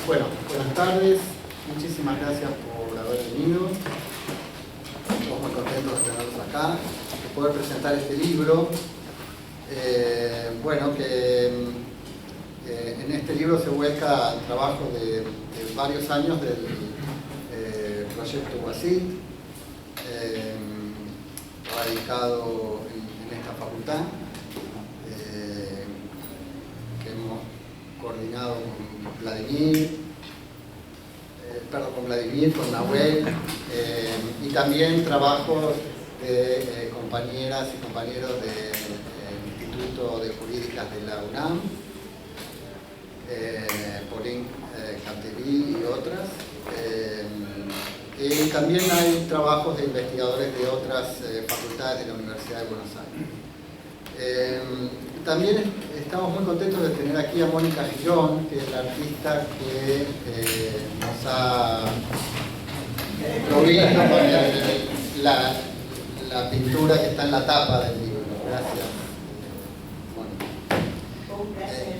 Bueno, buenas tardes, muchísimas gracias por haber venido. Estamos muy contentos de tenerlos acá, de poder presentar este libro. Bueno, que en este libro se vuelca el trabajo de varios años del proyecto UASIT, radicado en esta facultad, que hemos coordinado con Vladimir, con Nahuel, y también trabajos de compañeras y compañeros del Instituto de Jurídicas de la UNAM, Pauline Cantelí y otras. Y también hay trabajos de investigadores de otras facultades de la Universidad de Buenos Aires. También estamos muy contentos de tener aquí a Mónica Girón, que es la artista que nos ha provisto con la pintura que está en la tapa del libro. Gracias, Mónica. Un placer.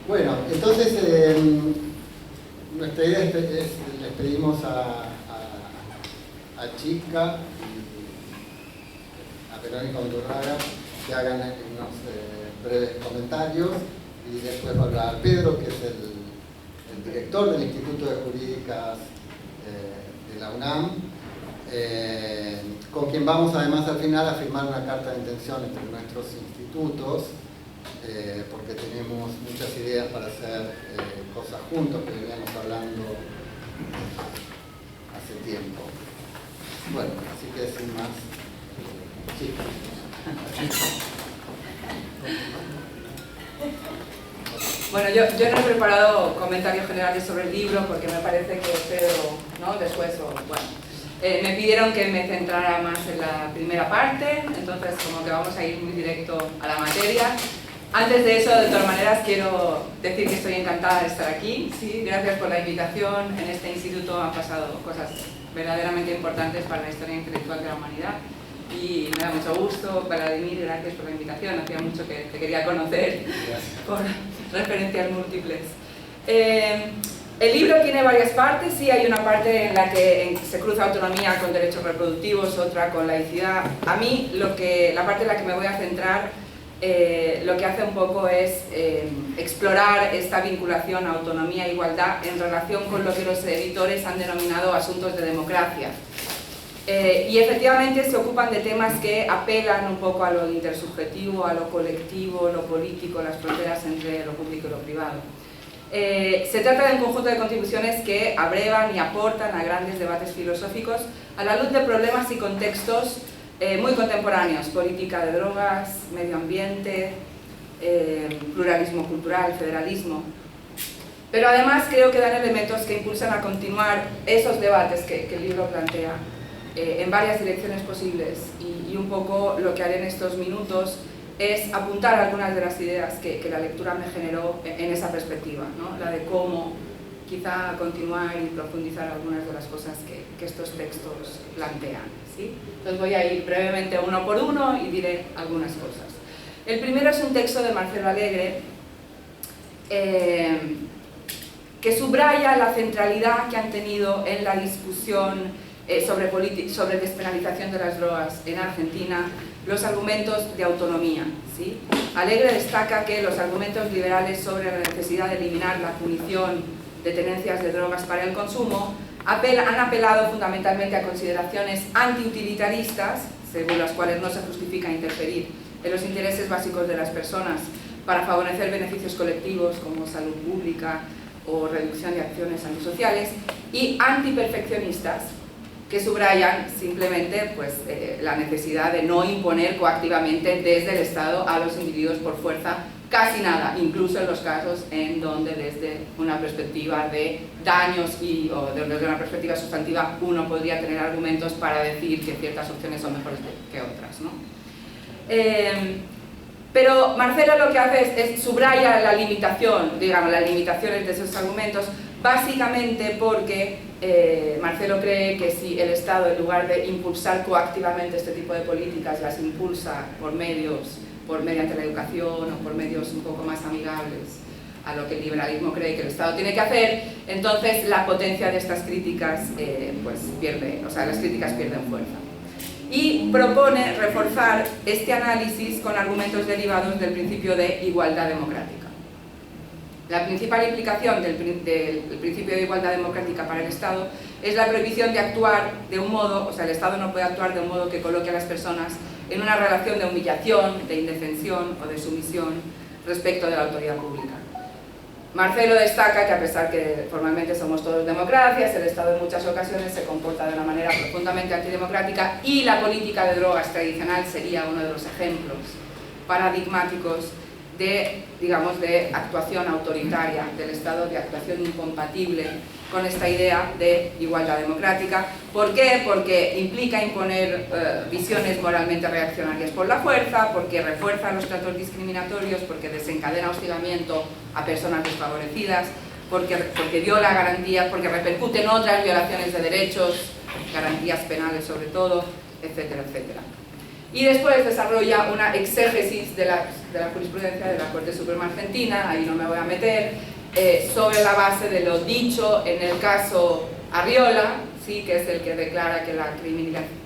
Bueno, entonces nuestra idea es les pedimos a Chica y a Verónica Undurraga que hagan unos breves comentarios, y después va a hablar Pedro, que es el director del Instituto de Jurídicas de la UNAM, con quien vamos además al final a firmar una carta de intención entre nuestros institutos, porque tenemos muchas ideas para hacer cosas juntos que veníamos hablando hace tiempo. Bueno, así que sin más, chicos. Bueno, yo no he preparado comentarios generales sobre el libro porque me parece que Pedro, ¿no? Después, me pidieron que me centrara más en la primera parte, entonces como que vamos a ir muy directo a la materia. Antes de eso, de todas maneras, quiero decir que estoy encantada de estar aquí. ¿Sí? Gracias por la invitación. En este instituto han pasado cosas verdaderamente importantes para la historia intelectual de la humanidad. Y me da mucho gusto, Vladimir, gracias por la invitación. Hacía mucho que te quería conocer, por referencias múltiples. El libro tiene varias partes. Sí, hay una parte en la que se cruza autonomía con derechos reproductivos, otra con laicidad. A mí, la parte en la que me voy a centrar, lo que hace un poco es explorar esta vinculación a autonomía e igualdad en relación con lo que los editores han denominado asuntos de democracia. Y efectivamente se ocupan de temas que apelan un poco a lo intersubjetivo, a lo colectivo, lo político, las fronteras entre lo público y lo privado. Se trata de un conjunto de contribuciones que abrevan y aportan a grandes debates filosóficos a la luz de problemas y contextos muy contemporáneos: política de drogas, medio ambiente, pluralismo cultural, federalismo. Pero además creo que dan elementos que impulsan a continuar esos debates que el libro plantea en varias direcciones posibles, y un poco lo que haré en estos minutos es apuntar algunas de las ideas que la lectura me generó en esa perspectiva, ¿no? La de cómo quizá continuar y profundizar algunas de las cosas que estos textos plantean, ¿sí? Entonces voy a ir brevemente uno por uno y diré algunas cosas. El primero es un texto de Marcelo Alegre que subraya la centralidad que han tenido en la discusión sobre despenalización de las drogas en Argentina los argumentos de autonomía, ¿sí? Alegre destaca que los argumentos liberales sobre la necesidad de eliminar la punición de tenencias de drogas para el consumo han apelado fundamentalmente a consideraciones antiutilitaristas, según las cuales no se justifica interferir en los intereses básicos de las personas para favorecer beneficios colectivos como salud pública o reducción de acciones antisociales, y antiperfeccionistas, que subrayan simplemente la necesidad de no imponer coactivamente desde el Estado a los individuos por fuerza casi nada, incluso en los casos en donde desde una perspectiva de daños o desde una perspectiva sustantiva uno podría tener argumentos para decir que ciertas opciones son mejores que otras, ¿no? Pero Marcelo lo que hace es subraya la limitación, digamos, las limitaciones de esos argumentos, básicamente porque Marcelo cree que si el Estado, en lugar de impulsar coactivamente este tipo de políticas, las impulsa por medios mediante la educación o por medios un poco más amigables a lo que el liberalismo cree que el Estado tiene que hacer, entonces la potencia de estas críticas pues pierde, o sea, las críticas pierden fuerza. Y propone reforzar este análisis con argumentos derivados del principio de igualdad democrática. La principal implicación del principio de igualdad democrática para el Estado es la prohibición de actuar de un modo, o sea, el Estado no puede actuar de un modo que coloque a las personas en una relación de humillación, de indefensión o de sumisión respecto de la autoridad pública. Marcelo destaca que a pesar que formalmente somos todos democracias, el Estado en muchas ocasiones se comporta de una manera profundamente antidemocrática y la política de drogas tradicional sería uno de los ejemplos paradigmáticos de, digamos, de actuación autoritaria del Estado, de actuación incompatible con esta idea de igualdad democrática. ¿Por qué? Porque implica imponer visiones moralmente reaccionarias por la fuerza, porque refuerza los tratos discriminatorios, porque desencadena hostigamiento a personas desfavorecidas, porque viola garantías, porque repercute en otras violaciones de derechos, garantías penales sobre todo, etcétera, etcétera. Y después desarrolla una exégesis de la jurisprudencia de la Corte Suprema Argentina, ahí no me voy a meter, sobre la base de lo dicho en el caso Arriola, ¿sí? Que es el que declara que la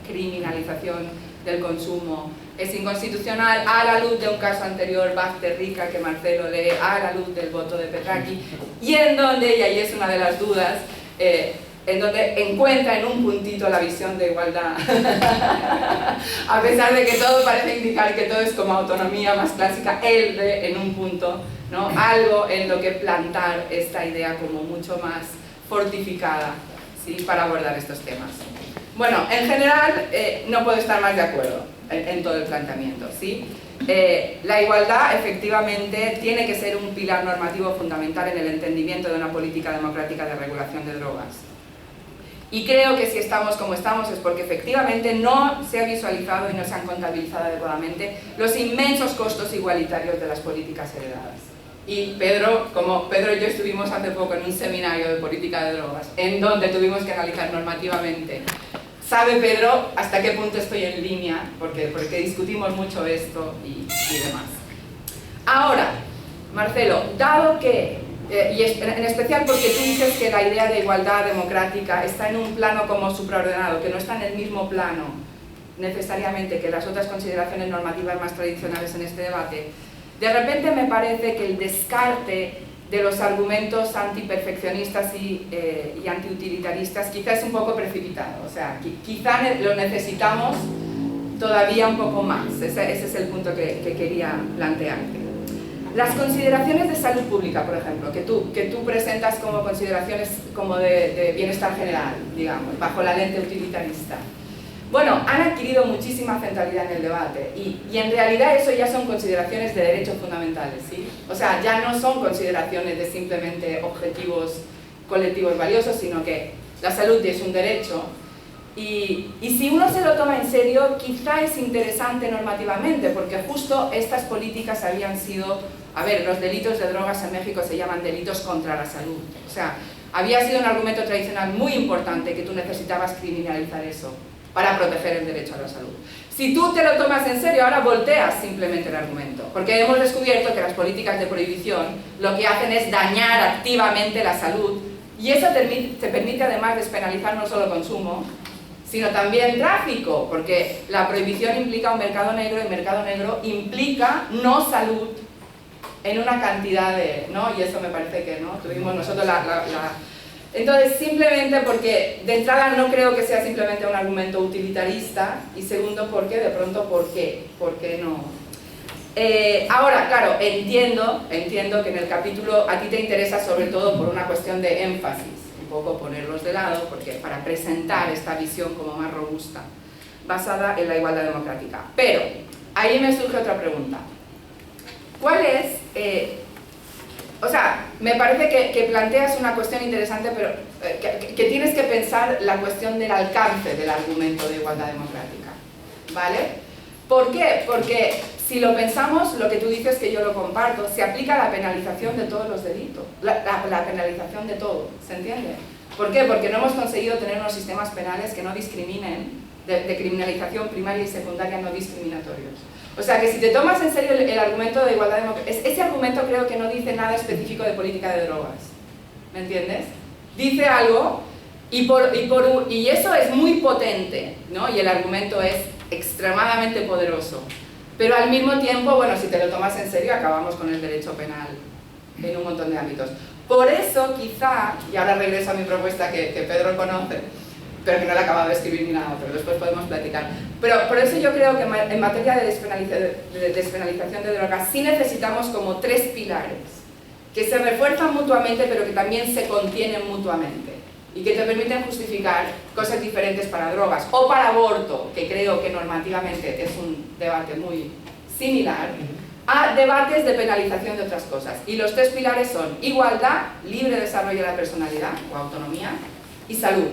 criminalización del consumo es inconstitucional, a la luz de un caso anterior, Bazterrica, que Marcelo lee, a la luz del voto de Petraki, y en donde, y ahí es una de las dudas, en donde encuentra en un puntito la visión de igualdad, a pesar de que todo parece indicar que todo es como autonomía más clásica, él ve en un punto, ¿no?, algo en lo que plantar esta idea como mucho más fortificada, ¿sí?, para abordar estos temas. Bueno, en general no puedo estar más de acuerdo en todo el planteamiento, ¿sí? La igualdad efectivamente tiene que ser un pilar normativo fundamental en el entendimiento de una política democrática de regulación de drogas. Y creo que si estamos como estamos es porque efectivamente no se ha visualizado y no se han contabilizado adecuadamente los inmensos costos igualitarios de las políticas heredadas. Y Pedro y yo estuvimos hace poco en un seminario de política de drogas, en donde tuvimos que analizar normativamente. Sabe Pedro hasta qué punto estoy en línea, porque discutimos mucho esto y demás. Ahora, Marcelo, dado que y en especial porque tú dices que la idea de igualdad democrática está en un plano como supraordenado, que no está en el mismo plano necesariamente que las otras consideraciones normativas más tradicionales en este debate, de repente me parece que el descarte de los argumentos antiperfeccionistas y antiutilitaristas quizá es un poco precipitado, o sea, quizá lo necesitamos todavía un poco más. Ese es el punto que quería plantearte. Las consideraciones de salud pública, por ejemplo, que tú presentas como consideraciones como de bienestar general, digamos, bajo la lente utilitarista, bueno, han adquirido muchísima centralidad en el debate y en realidad eso ya son consideraciones de derechos fundamentales, ¿sí? O sea, ya no son consideraciones de simplemente objetivos colectivos valiosos, sino que la salud es un derecho. Y si uno se lo toma en serio, quizá es interesante normativamente, porque justo estas políticas habían sido, a ver, los delitos de drogas en México se llaman delitos contra la salud, o sea, había sido un argumento tradicional muy importante que tú necesitabas criminalizar eso para proteger el derecho a la salud. Si tú te lo tomas en serio, ahora volteas simplemente el argumento, porque hemos descubierto que las políticas de prohibición lo que hacen es dañar activamente la salud, y eso te permite además despenalizar no solo consumo, sino también tráfico, porque la prohibición implica un mercado negro, y el mercado negro implica no salud en una cantidad de, ¿no? Y eso me parece que, ¿no?, tuvimos nosotros Entonces, simplemente porque, de entrada, no creo que sea simplemente un argumento utilitarista, y segundo, porque, de pronto, ¿por qué? ¿Por qué no? Ahora, claro, entiendo que en el capítulo a ti te interesa sobre todo por una cuestión de énfasis, un poco ponerlos de lado, porque para presentar esta visión como más robusta, basada en la igualdad democrática. Pero, ahí me surge otra pregunta. ¿Cuál es, o sea, me parece que planteas una cuestión interesante, pero que tienes que pensar la cuestión del alcance del argumento de igualdad democrática, ¿vale? ¿Por qué? Porque si lo pensamos, lo que tú dices, que yo lo comparto, se aplica la penalización de todos los delitos, la penalización de todo, ¿se entiende? ¿Por qué? Porque no hemos conseguido tener unos sistemas penales que no discriminen de criminalización primaria y secundaria no discriminatorios. O sea que si te tomas en serio el argumento de igualdad democrática, ese argumento creo que no dice nada específico de política de drogas, ¿me entiendes? Dice algo y eso es muy potente, ¿no? Y el argumento es extremadamente poderoso, pero al mismo tiempo, bueno, si te lo tomas en serio acabamos con el derecho penal en un montón de ámbitos. Por eso quizá, y ahora regreso a mi propuesta que Pedro conoce, pero que no la he acabado de escribir ni nada, pero después podemos platicar. Pero por eso yo creo que en materia de despenalización de drogas sí necesitamos como 3 pilares que se refuerzan mutuamente pero que también se contienen mutuamente y que te permiten justificar cosas diferentes para drogas o para aborto, que creo que normativamente es un debate muy similar, a debates de penalización de otras cosas. Y los 3 pilares son igualdad, libre desarrollo de la personalidad o autonomía y salud.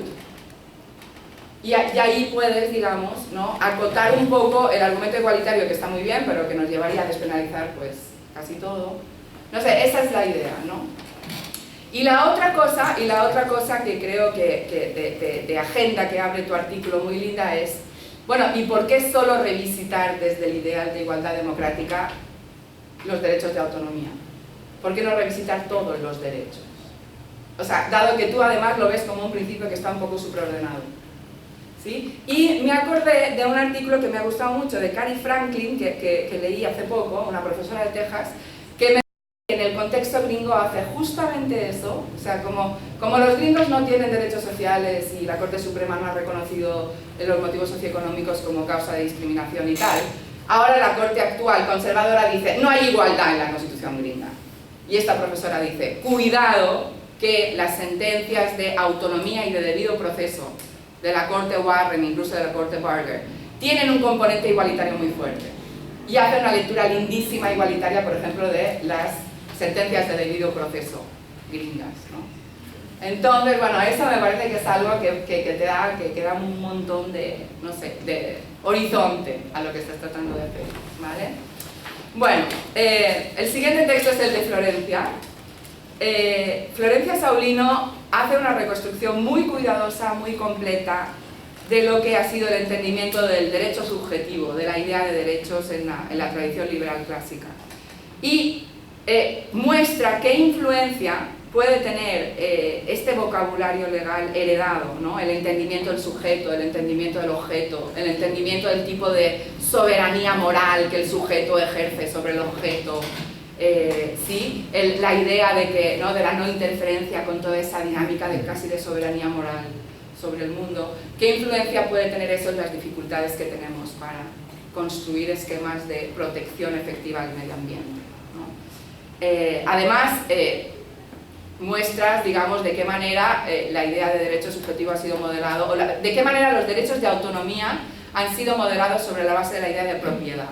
Y ahí puedes, digamos, ¿no?, acotar un poco el argumento igualitario, que está muy bien, pero que nos llevaría a despenalizar pues casi todo. No sé, esa es la idea, ¿no? Y la otra cosa que creo que de agenda que abre tu artículo muy linda es, bueno, ¿y por qué solo revisitar desde el ideal de igualdad democrática los derechos de autonomía? ¿Por qué no revisitar todos los derechos? O sea, dado que tú además lo ves como un principio que está un poco supraordenado. ¿Sí? Y me acordé de un artículo que me ha gustado mucho de Carrie Franklin, que leí hace poco, una profesora de Texas, que en el contexto gringo hace justamente eso. O sea, como los gringos no tienen derechos sociales y la Corte Suprema no ha reconocido los motivos socioeconómicos como causa de discriminación y tal, ahora la Corte actual conservadora dice no hay igualdad en la Constitución gringa. Y esta profesora dice, cuidado que las sentencias de autonomía y de debido proceso de la Corte Warren, incluso de la Corte Barger, tienen un componente igualitario muy fuerte. Y hace una lectura lindísima igualitaria, por ejemplo, de las sentencias de debido proceso gringas, ¿no? Entonces, bueno, eso me parece que es algo que da un montón de, no sé, de horizonte a lo que estás tratando de hacer, ¿vale? Bueno, el siguiente texto es el de Florencia. Florencia Saulino hace una reconstrucción muy cuidadosa, muy completa de lo que ha sido el entendimiento del derecho subjetivo, de la idea de derechos en la tradición liberal clásica. Y muestra qué influencia puede tener este vocabulario legal heredado, ¿no? El entendimiento del sujeto, el entendimiento del objeto, el entendimiento del tipo de soberanía moral que el sujeto ejerce sobre el objeto, ¿sí? La idea de que, ¿no?, de la no interferencia con toda esa dinámica de casi de soberanía moral sobre el mundo. ¿Qué influencia puede tener eso en las dificultades que tenemos para construir esquemas de protección efectiva del medio ambiente, ¿no? Además, muestras, digamos, de qué manera la idea de derecho subjetivo ha sido modelado, o de qué manera los derechos de autonomía han sido modelados sobre la base de la idea de propiedad,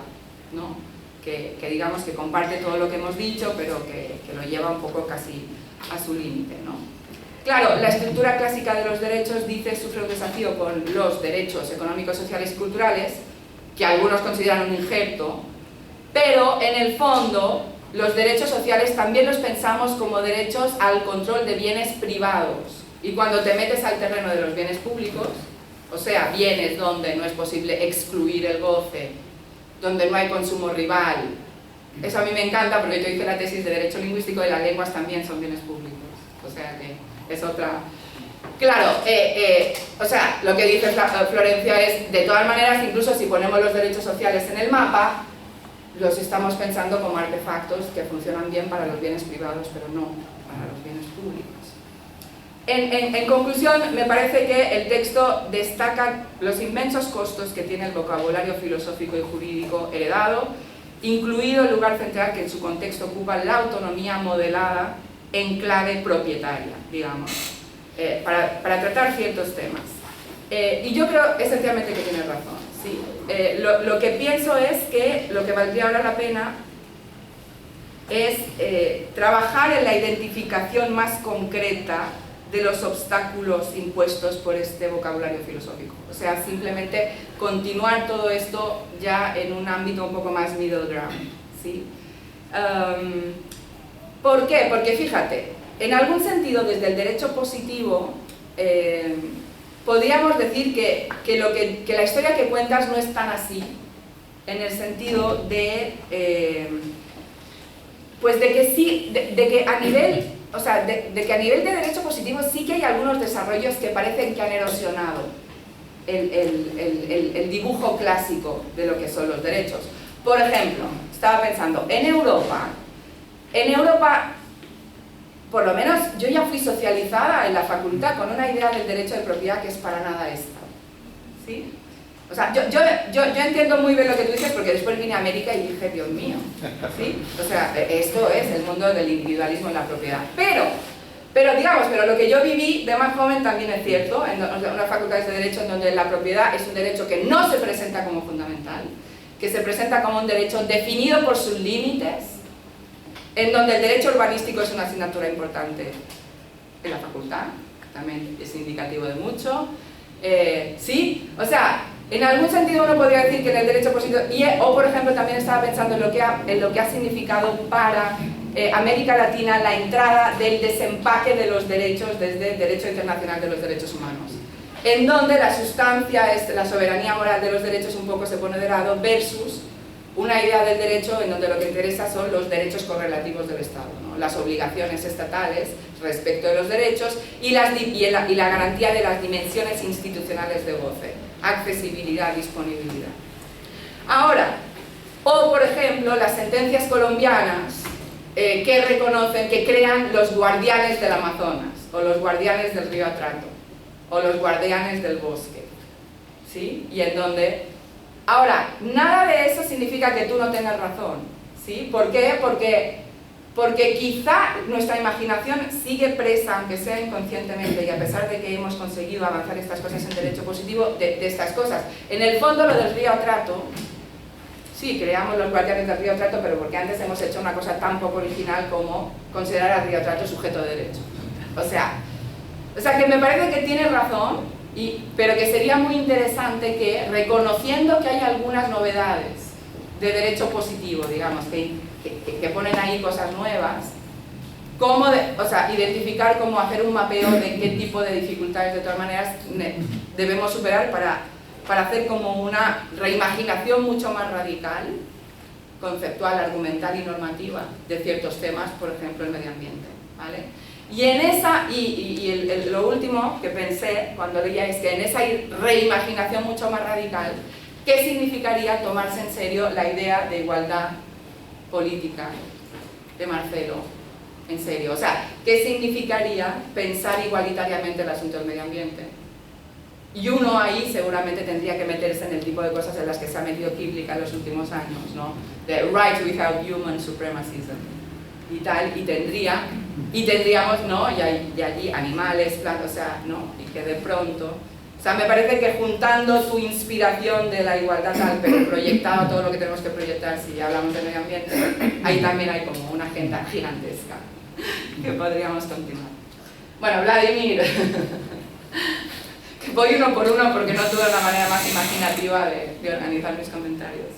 ¿no? Que digamos que comparte todo lo que hemos dicho, pero que lo lleva un poco casi a su límite, ¿no? Claro, la estructura clásica de los derechos dice sufre un desafío con los derechos económicos, sociales y culturales, que algunos consideran un injerto, pero en el fondo los derechos sociales también los pensamos como derechos al control de bienes privados. Y cuando te metes al terreno de los bienes públicos, o sea, bienes donde no es posible excluir el goce, donde no hay consumo rival. Eso a mí me encanta porque yo hice la tesis de Derecho Lingüístico y las lenguas también son bienes públicos. O sea que es otra... Claro, o sea, lo que dice Florencia es, de todas maneras, incluso si ponemos los derechos sociales en el mapa, los estamos pensando como artefactos que funcionan bien para los bienes privados, pero no para los bienes públicos. En conclusión, me parece que el texto destaca los inmensos costos que tiene el vocabulario filosófico y jurídico heredado, incluido el lugar central que en su contexto ocupa la autonomía modelada en clave propietaria, digamos, para tratar ciertos temas. Y yo creo esencialmente que tiene razón, ¿sí? Lo que pienso es que lo que valdría ahora la pena es trabajar en la identificación más concreta de los obstáculos impuestos por este vocabulario filosófico. O sea, simplemente continuar todo esto ya en un ámbito un poco más middle ground, ¿sí? ¿Por qué? Porque fíjate, en algún sentido desde el derecho positivo podríamos decir que la historia que cuentas no es tan así, en el sentido de, pues de que sí, de que a nivel, o sea, de que a nivel de derecho positivo sí que hay algunos desarrollos que parecen que han erosionado el dibujo clásico de lo que son los derechos. Por ejemplo, estaba pensando, en Europa, por lo menos yo ya fui socializada en la facultad con una idea del derecho de propiedad que es para nada esta, ¿sí? O sea, yo entiendo muy bien lo que tú dices porque después vine a América y dije, Dios mío, ¿sí? O sea, esto es el mundo del individualismo en la propiedad. Pero digamos, lo que yo viví de más joven también es cierto, en unas facultades de derecho en donde la propiedad es un derecho que no se presenta como fundamental, que se presenta como un derecho definido por sus límites, en donde el derecho urbanístico es una asignatura importante en la facultad, también es indicativo de mucho. Sí, o sea, en algún sentido uno podría decir que en el derecho positivo, o por ejemplo también estaba pensando en lo que ha significado para América Latina la entrada del desempaque de los derechos desde el derecho internacional de los derechos humanos, en donde la sustancia, la soberanía moral de los derechos un poco se pone de lado versus una idea del derecho en donde lo que interesa son los derechos correlativos del Estado, ¿no? Las obligaciones estatales respecto de los derechos y la garantía de las dimensiones institucionales de goce, accesibilidad, disponibilidad. Ahora, o por ejemplo, las sentencias colombianas que reconocen, que crean los guardianes del Amazonas, o los guardianes del río Atrato, o los guardianes del bosque, ¿sí? Y en donde... Ahora, nada de eso significa que tú no tengas razón, ¿sí? ¿Por qué? Porque quizá nuestra imaginación sigue presa, aunque sea inconscientemente, y a pesar de que hemos conseguido avanzar estas cosas en derecho positivo, de estas cosas. En el fondo, lo del río Atrato, sí, creamos los guardianes del río Atrato, pero porque antes hemos hecho una cosa tan poco original como considerar al río Atrato sujeto de derecho. O sea que me parece que tienes razón, pero que sería muy interesante que, reconociendo que hay algunas novedades de derecho positivo, digamos, que ponen ahí cosas nuevas, identificar cómo hacer un mapeo de qué tipo de dificultades de todas maneras debemos superar para hacer como una reimaginación mucho más radical, conceptual, argumental y normativa de ciertos temas, por ejemplo el medio ambiente, ¿vale? Y en esa, lo último que pensé cuando leía es que en esa reimaginación mucho más radical, ¿qué significaría tomarse en serio la idea de igualdad política de Marcelo? En serio, o sea, ¿qué significaría pensar igualitariamente el asunto del medio ambiente? Y uno ahí seguramente tendría que meterse en el tipo de cosas en las que se ha metido Kiplinger en los últimos años, ¿no? The right without human supremacism y tal, y tendríamos, ¿no? Y allí animales, plantas, o sea, ¿no? Y que de pronto, o sea, me parece que juntando tu inspiración de la igualdad tal, pero proyectado todo lo que tenemos que proyectar, si ya hablamos de medio ambiente, ahí también hay como una agenda gigantesca que podríamos continuar. Bueno, Vladimir, que voy uno por uno porque no tuve una manera más imaginativa de organizar mis comentarios.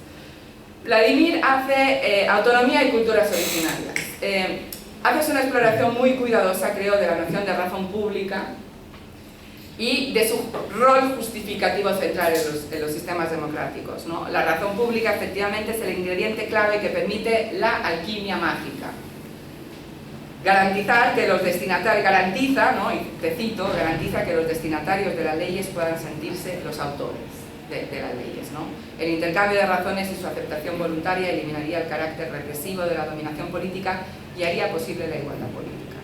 Vladimir hace autonomía y culturas originarias. Haces una exploración muy cuidadosa, creo, de la noción de razón pública y de su rol justificativo central en los sistemas democráticos, ¿no? La razón pública efectivamente es el ingrediente clave que permite la alquimia mágica. Garantizar que los destinatarios, garantiza, ¿no? Y te cito, garantiza que los destinatarios de las leyes puedan sentirse los autores de las leyes, ¿no? El intercambio de razones y su aceptación voluntaria eliminaría el carácter represivo de la dominación política y haría posible la igualdad política.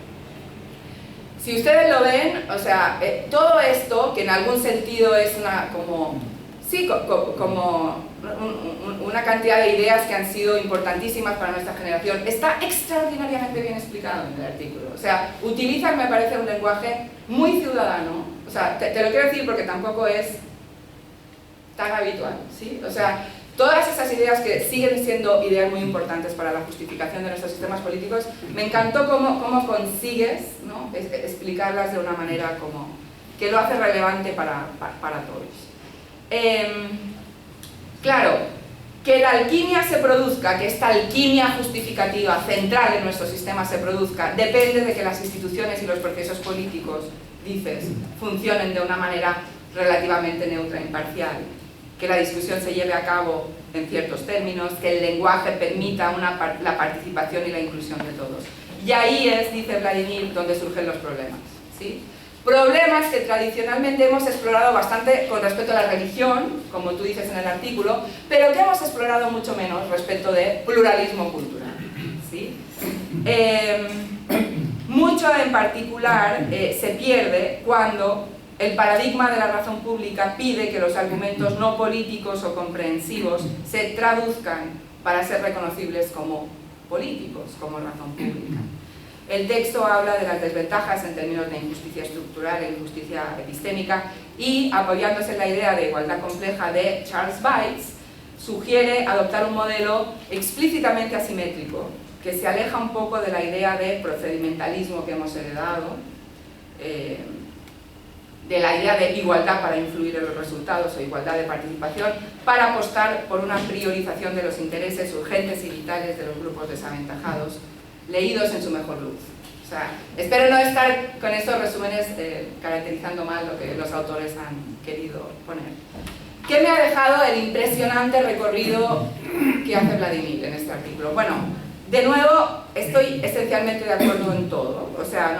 Si ustedes lo ven, o sea, todo esto, que en algún sentido es como una cantidad de ideas que han sido importantísimas para nuestra generación, está extraordinariamente bien explicado en el artículo. O sea, utilizan, me parece, un lenguaje muy ciudadano. O sea, te lo quiero decir porque tampoco es tan habitual, ¿sí? O sea, todas esas ideas que siguen siendo ideas muy importantes para la justificación de nuestros sistemas políticos, me encantó cómo consigues, ¿no? Explicarlas de una manera como que lo hace relevante para todos. Claro, que la alquimia se produzca, que esta alquimia justificativa central en nuestro sistema se produzca, depende de que las instituciones y los procesos políticos dices, funcionen de una manera relativamente neutra e imparcial, que la discusión se lleve a cabo en ciertos términos, que el lenguaje permita la participación y la inclusión de todos. Y ahí es, dice Vladimir, donde surgen los problemas, ¿sí? Problemas que tradicionalmente hemos explorado bastante con respecto a la religión, como tú dices en el artículo, pero que hemos explorado mucho menos respecto de pluralismo cultural, ¿sí? Mucho en particular se pierde cuando el paradigma de la razón pública pide que los argumentos no políticos o comprensivos se traduzcan para ser reconocibles como políticos, como razón pública. El texto habla de las desventajas en términos de injusticia estructural e injusticia epistémica y, apoyándose en la idea de igualdad compleja de Charles Bates, sugiere adoptar un modelo explícitamente asimétrico que se aleja un poco de la idea de procedimentalismo que hemos heredado, de la idea de igualdad para influir en los resultados o igualdad de participación, para apostar por una priorización de los intereses urgentes y vitales de los grupos desaventajados, leídos en su mejor luz. O sea, espero no estar con estos resúmenes caracterizando mal lo que los autores han querido poner. ¿Qué me ha dejado el impresionante recorrido que hace Vladimir en este artículo? Bueno, de nuevo, estoy esencialmente de acuerdo en todo. O sea,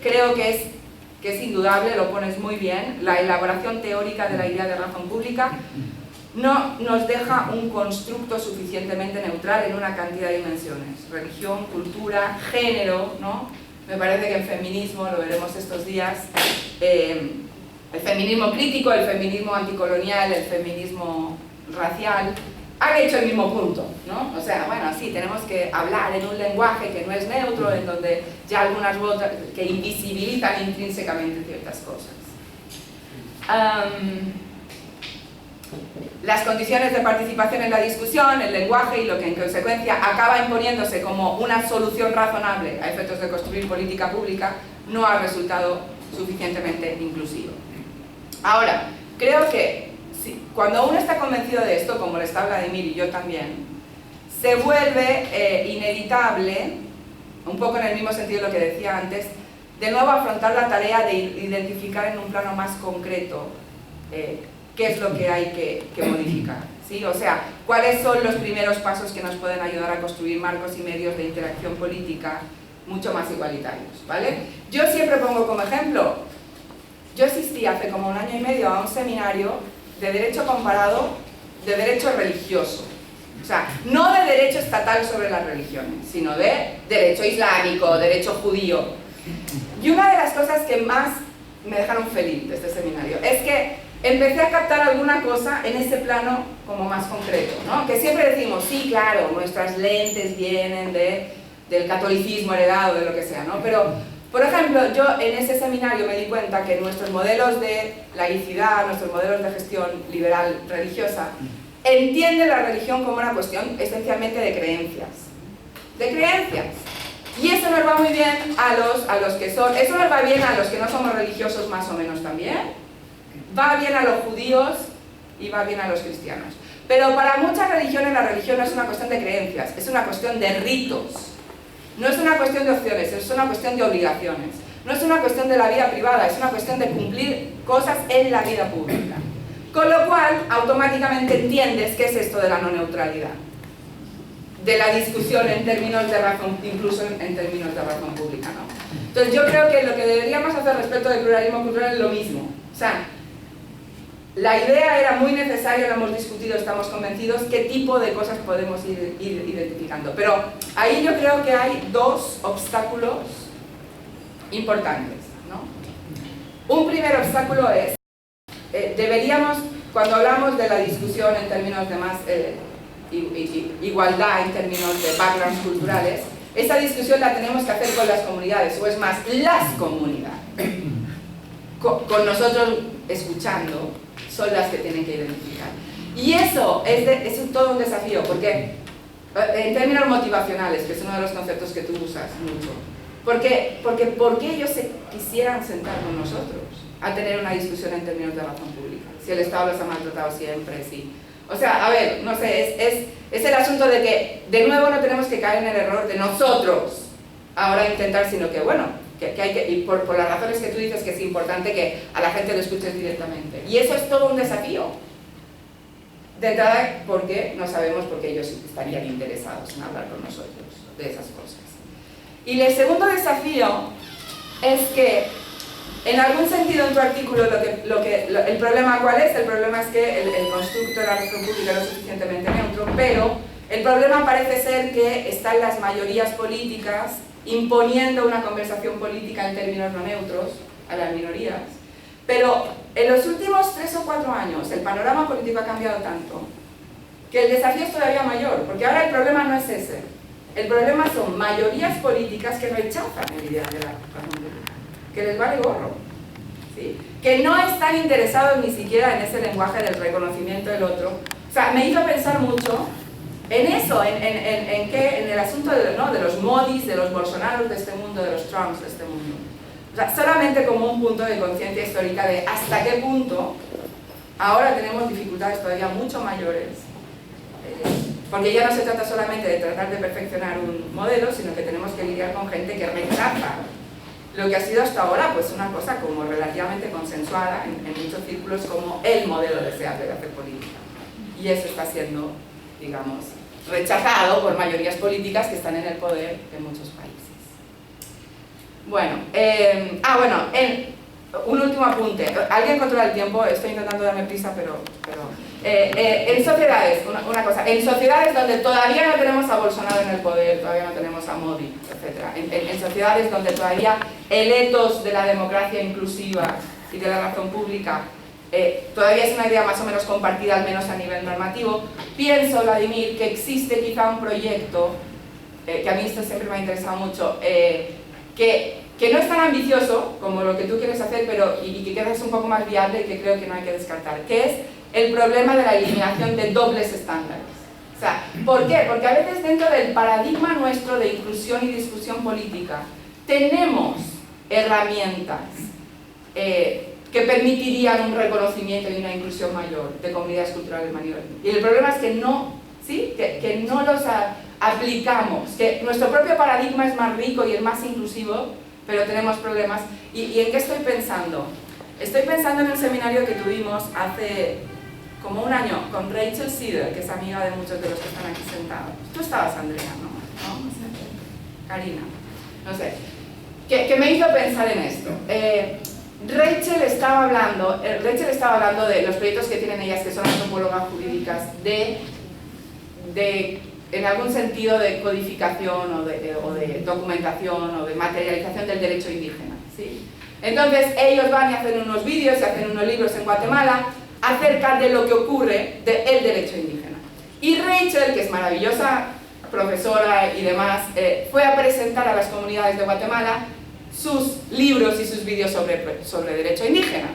creo que es indudable, lo pones muy bien, la elaboración teórica de la idea de razón pública no nos deja un constructo suficientemente neutral en una cantidad de dimensiones. Religión, cultura, género, ¿no? Me parece que en feminismo, lo veremos estos días, el feminismo crítico, el feminismo anticolonial, el feminismo racial, han hecho el mismo punto, ¿no? O sea, bueno, sí, tenemos que hablar en un lenguaje que no es neutro, en donde ya algunas voces que invisibilizan intrínsecamente ciertas cosas. Las condiciones de participación en la discusión, el lenguaje y lo que en consecuencia acaba imponiéndose como una solución razonable a efectos de construir política pública, no ha resultado suficientemente inclusivo. Ahora, creo que cuando uno está convencido de esto, como lo está Vladimir y yo también, se vuelve inevitable, un poco en el mismo sentido de lo que decía antes, de nuevo afrontar la tarea de identificar en un plano más concreto qué es lo que hay que modificar, ¿sí? O sea, cuáles son los primeros pasos que nos pueden ayudar a construir marcos y medios de interacción política mucho más igualitarios, ¿vale? Yo siempre pongo como ejemplo, yo asistí hace como 1 año y medio a un seminario de derecho comparado, de derecho religioso. O sea, no de derecho estatal sobre las religiones, sino de derecho islámico, derecho judío. Y una de las cosas que más me dejaron feliz de este seminario es que empecé a captar alguna cosa en ese plano como más concreto, ¿no? Que siempre decimos, sí, claro, nuestras lentes vienen del catolicismo heredado, de lo que sea, ¿no? Pero, por ejemplo, yo en ese seminario me di cuenta que nuestros modelos de laicidad, nuestros modelos de gestión liberal religiosa, entienden la religión como una cuestión esencialmente de creencias. De creencias. Y eso nos va muy bien a los que son, eso nos va bien a los que no somos religiosos más o menos también, va bien a los judíos y va bien a los cristianos. Pero para muchas religiones la religión no es una cuestión de creencias, es una cuestión de ritos. No es una cuestión de opciones, es una cuestión de obligaciones. No es una cuestión de la vida privada, es una cuestión de cumplir cosas en la vida pública. Con lo cual, automáticamente entiendes qué es esto de la no neutralidad, de la discusión en términos de razón, incluso en términos de razón pública, ¿no? Entonces yo creo que lo que deberíamos hacer respecto del pluralismo cultural es lo mismo. O sea, la idea era muy necesaria, lo hemos discutido, estamos convencidos, qué tipo de cosas podemos ir identificando. Pero ahí yo creo que hay 2 obstáculos importantes, ¿no? Un primer obstáculo es, deberíamos, cuando hablamos de la discusión en términos de más igualdad, en términos de backgrounds culturales, esa discusión la tenemos que hacer con las comunidades, o es más, las comunidades. Con nosotros escuchando, son las que tienen que identificar. Y eso es todo un desafío, porque en términos motivacionales, que es uno de los conceptos que tú usas mucho, porque ¿por qué ellos se quisieran sentar con nosotros a tener una discusión en términos de razón pública? Si el Estado los ha maltratado siempre, sí. O sea, a ver, no sé, es el asunto de que, de nuevo, no tenemos que caer en el error de nosotros ahora intentar, sino que, bueno, y por las razones que tú dices que es importante que a la gente lo escuches directamente. Y eso es todo un desafío. De entrada, porque no sabemos por qué ellos estarían interesados en hablar con nosotros de esas cosas. Y el segundo desafío es que, en algún sentido en tu artículo, el problema ¿cuál es? El problema es que el constructo de la razón pública no es suficientemente neutro, pero el problema parece ser que están las mayorías políticas imponiendo una conversación política en términos no neutros a las minorías. Pero en los últimos 3 o 4 años el panorama político ha cambiado tanto que el desafío es todavía mayor, porque ahora el problema no es ese. El problema son mayorías políticas que rechazan el ideal de la razón pública, que les vale gorro, ¿sí? Que no están interesados ni siquiera en ese lenguaje del reconocimiento del otro. O sea, me hizo pensar mucho en eso, en el asunto de los Modis, de los Bolsonaros de este mundo, de los Trumps de este mundo. O sea, solamente como un punto de conciencia histórica de hasta qué punto ahora tenemos dificultades todavía mucho mayores, porque ya no se trata solamente de tratar de perfeccionar un modelo, sino que tenemos que lidiar con gente que rechaza lo que ha sido hasta ahora pues una cosa como relativamente consensuada en muchos círculos como el modelo deseable de hacer política. Y eso está siendo, digamos, rechazado por mayorías políticas que están en el poder en muchos países. Bueno, un último apunte. ¿Alguien controla el tiempo? Estoy intentando darme prisa, pero en sociedades, una cosa, en sociedades donde todavía no tenemos a Bolsonaro en el poder, todavía no tenemos a Modi, etc. En sociedades donde todavía el ethos de la democracia inclusiva y de la razón pública todavía es una idea más o menos compartida, al menos a nivel normativo, pienso, Vladimir, que existe quizá un proyecto, que a mí esto siempre me ha interesado mucho, que no es tan ambicioso como lo que tú quieres hacer, pero y que queda un poco más viable y que creo que no hay que descartar, que es el problema de la eliminación de dobles estándares. O sea, ¿por qué? Porque a veces dentro del paradigma nuestro de inclusión y discusión política tenemos herramientas que permitirían un reconocimiento y una inclusión mayor de comunidades culturales mayores. Y el problema es que no, ¿sí? que no los aplicamos, que nuestro propio paradigma es más rico y es más inclusivo, pero tenemos problemas. ¿Y en qué estoy pensando? Estoy pensando en un seminario que tuvimos hace como un año con Rachel Sider, que es amiga de muchos de los que están aquí sentados. Tú estabas, Andrea, ¿no? No sé. Karina, no sé. Que me hizo pensar en esto. Rachel estaba hablando de los proyectos que tienen ellas, que son antropólogas jurídicas, en algún sentido de codificación o de documentación o de materialización del derecho indígena, ¿sí? Entonces ellos van y hacen unos vídeos y hacen unos libros en Guatemala acerca de lo que ocurre del derecho indígena. Y Rachel, que es maravillosa profesora y demás, fue a presentar a las comunidades de Guatemala sus libros y sus vídeos sobre derecho indígena.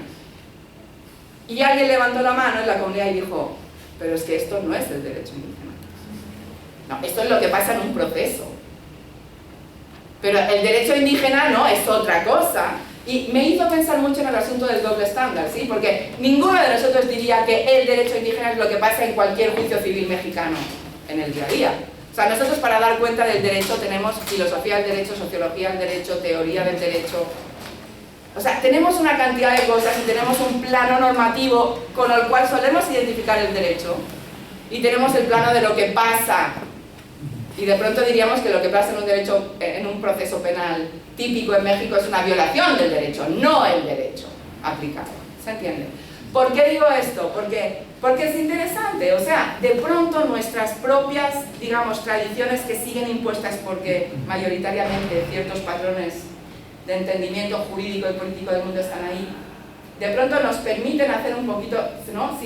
Y alguien levantó la mano en la comunidad y dijo, pero es que esto no es el derecho indígena. No, esto es lo que pasa en un proceso. Pero el derecho indígena no, es otra cosa. Y me hizo pensar mucho en el asunto del doble estándar, ¿sí? Porque ninguno de nosotros diría que el derecho indígena es lo que pasa en cualquier juicio civil mexicano en el día a día. O sea, nosotros para dar cuenta del derecho tenemos filosofía del derecho, sociología del derecho, teoría del derecho. O sea, tenemos una cantidad de cosas y tenemos un plano normativo con el cual solemos identificar el derecho. Y tenemos el plano de lo que pasa. Y de pronto diríamos que lo que pasa en un proceso penal típico en México es una violación del derecho, no el derecho aplicado. ¿Se entiende? ¿Por qué digo esto? Porque es interesante. O sea, de pronto nuestras propias, digamos, tradiciones que siguen impuestas porque mayoritariamente ciertos patrones de entendimiento jurídico y político del mundo están ahí, de pronto nos permiten hacer un poquito, ¿no?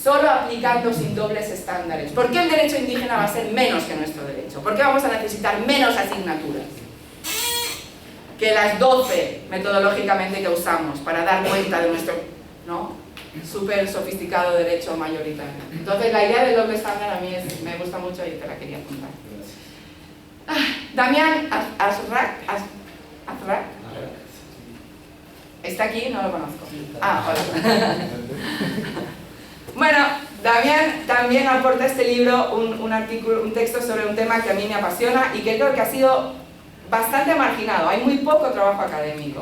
Solo aplicando sin dobles estándares. ¿Por qué el derecho indígena va a ser menos que nuestro derecho? ¿Por qué vamos a necesitar menos asignaturas que las 12 metodológicamente que usamos para dar cuenta de nuestro, ¿no?, súper sofisticado derecho mayoritario? Entonces la idea del doble estándar a mí me gusta mucho y te la quería contar. Damián Azrak ¿está aquí? No lo conozco. Hola. Bueno, Damián también aporta este libro un artículo, un texto sobre un tema que a mí me apasiona y que creo que ha sido bastante marginado, hay muy poco trabajo académico,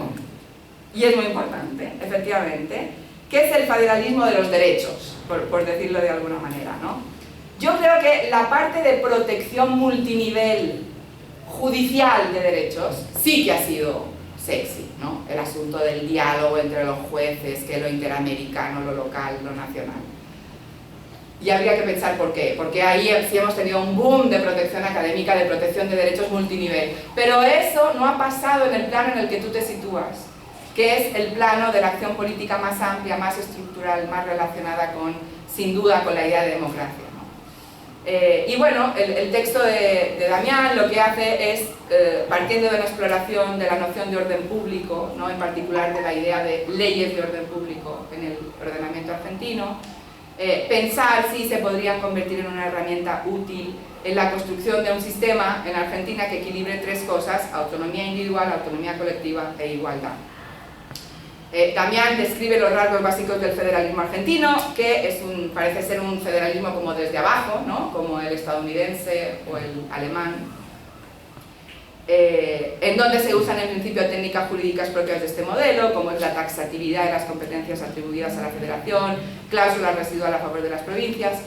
y es muy importante, efectivamente, que es el federalismo de los derechos, por decirlo de alguna manera, ¿no? Yo creo que la parte de protección multinivel judicial de derechos sí que ha sido sexy, ¿no? El asunto del diálogo entre los jueces, que lo interamericano, lo local, lo nacional. Y habría que pensar por qué, porque ahí sí hemos tenido un boom de protección académica, de protección de derechos multinivel, pero eso no ha pasado en el plano en el que tú te sitúas, que es el plano de la acción política más amplia, más estructural, más relacionada con, sin duda, con la idea de democracia, ¿no? Y bueno, el texto de Damián lo que hace es, partiendo de una exploración de la noción de orden público, ¿no? En particular de la idea de leyes de orden público en el ordenamiento argentino, pensar si se podrían convertir en una herramienta útil en la construcción de un sistema en Argentina que equilibre tres cosas: autonomía individual, autonomía colectiva e igualdad. Damián describe los rasgos básicos del federalismo argentino, que parece ser un federalismo como desde abajo, ¿no? Como el estadounidense o el alemán, en donde se usan en principio técnicas jurídicas propias de este modelo, como es la taxatividad de las competencias atribuidas a la federación, cláusulas residuales a favor de las provincias,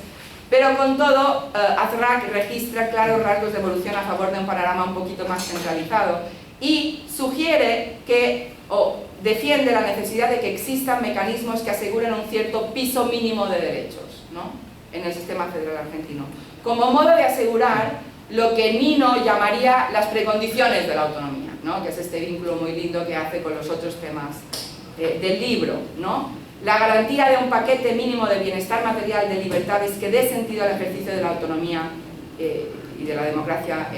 pero con todo, Azraq registra claros rasgos de evolución a favor de un panorama un poquito más centralizado y sugiere que, defiende la necesidad de que existan mecanismos que aseguren un cierto piso mínimo de derechos, ¿no? En el sistema federal argentino, como modo de asegurar lo que Nino llamaría las precondiciones de la autonomía, ¿no? Que es este vínculo muy lindo que hace con los otros temas del libro, ¿no? La garantía de un paquete mínimo de bienestar material, de libertades que dé sentido al ejercicio de la autonomía y de la democracia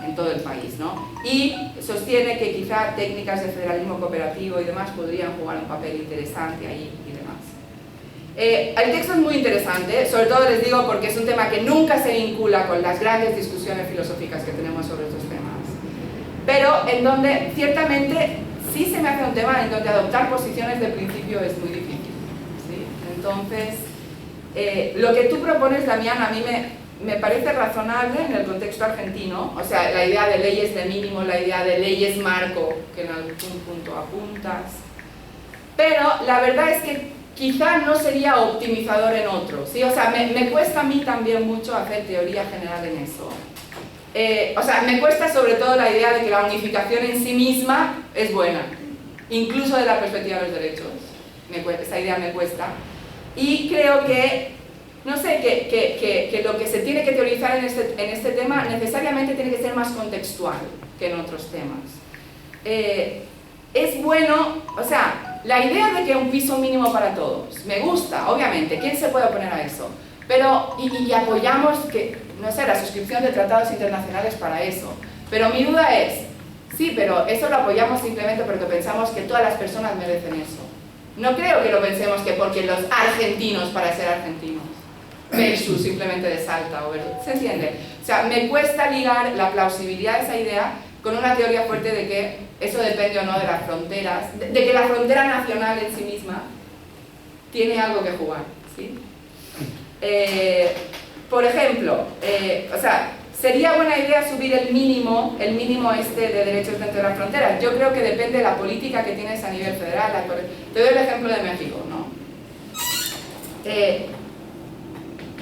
en todo el país, ¿no? Y sostiene que quizá técnicas de federalismo cooperativo y demás podrían jugar un papel interesante ahí y demás. El texto es muy interesante, sobre todo les digo porque es un tema que nunca se vincula con las grandes discusiones filosóficas que tenemos sobre estos temas, pero en donde ciertamente sí se me hace un tema en donde adoptar posiciones de principio es muy difícil, ¿sí? Entonces, lo que tú propones, Damián, a mí me parece razonable en el contexto argentino, o sea, la idea de leyes de mínimo, la idea de leyes marco, que en algún punto apuntas, pero la verdad es que quizá no sería optimizador en otro, ¿sí? O sea, me cuesta a mí también mucho hacer teoría general en eso. O sea, me cuesta sobre todo la idea de que la unificación en sí misma es buena, incluso de la perspectiva de los derechos. Esa idea me cuesta. Y creo que, no sé, que lo que se tiene que teorizar en este tema necesariamente tiene que ser más contextual que en otros temas. Es bueno, o sea, la idea de que un piso mínimo para todos, me gusta, obviamente, ¿quién se puede oponer a eso? Pero, y apoyamos que, no sé, la suscripción de tratados internacionales para eso. Pero mi duda es, sí, pero eso lo apoyamos simplemente porque pensamos que todas las personas merecen eso. No creo que lo pensemos que porque los argentinos para ser argentinos, versus simplemente de Salta, ¿se entiende? O sea, me cuesta ligar la plausibilidad de esa idea con una teoría fuerte de que eso depende o no de las fronteras, de que la frontera nacional en sí misma tiene algo que jugar, ¿sí? Por ejemplo, o sea, sería buena idea subir el mínimo este de derechos dentro de las fronteras. Yo creo que depende de la política que tienes a nivel federal. Te doy el ejemplo de México, ¿no?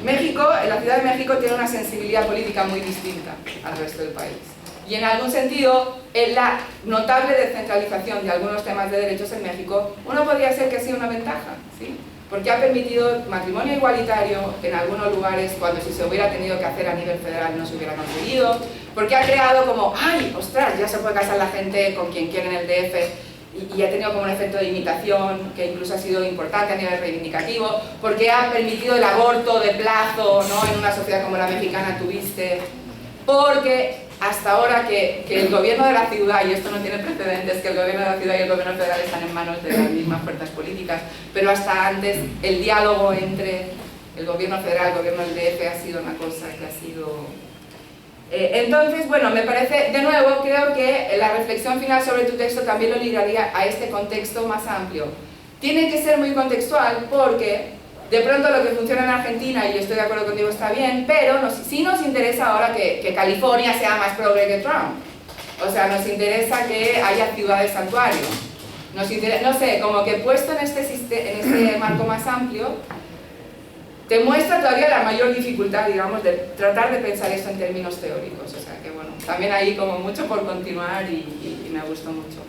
México, la Ciudad de México tiene una sensibilidad política muy distinta al resto del país. Y en algún sentido, en la notable descentralización de algunos temas de derechos en México, uno podría ser que ha sido una ventaja, ¿sí? Porque ha permitido matrimonio igualitario en algunos lugares cuando si se hubiera tenido que hacer a nivel federal no se hubiera conseguido, porque ha creado como, ¡ay, ostras! Ya se puede casar la gente con quien quiere en el DF, y ha tenido como un efecto de imitación que incluso ha sido importante a nivel reivindicativo, porque ha permitido el aborto de plazo, ¿no? En una sociedad como la mexicana tuviste, porque hasta ahora que el gobierno de la ciudad, y esto no tiene precedentes, que el gobierno de la ciudad y el gobierno federal están en manos de las mismas fuerzas políticas, pero hasta antes el diálogo entre el gobierno federal y el gobierno del DF ha sido una cosa que ha sido... Entonces, bueno, me parece, de nuevo, creo que la reflexión final sobre tu texto también lo ligaría a este contexto más amplio. Tiene que ser muy contextual porque de pronto lo que funciona en Argentina, y estoy de acuerdo contigo, está bien, pero sí nos interesa ahora que California sea más progre que Trump. O sea, nos interesa que haya ciudades santuario. Nos interesa, no sé, como que puesto en este marco más amplio, te muestra todavía la mayor dificultad, digamos, de tratar de pensar esto en términos teóricos. O sea, que bueno, también hay como mucho por continuar y me gustó mucho.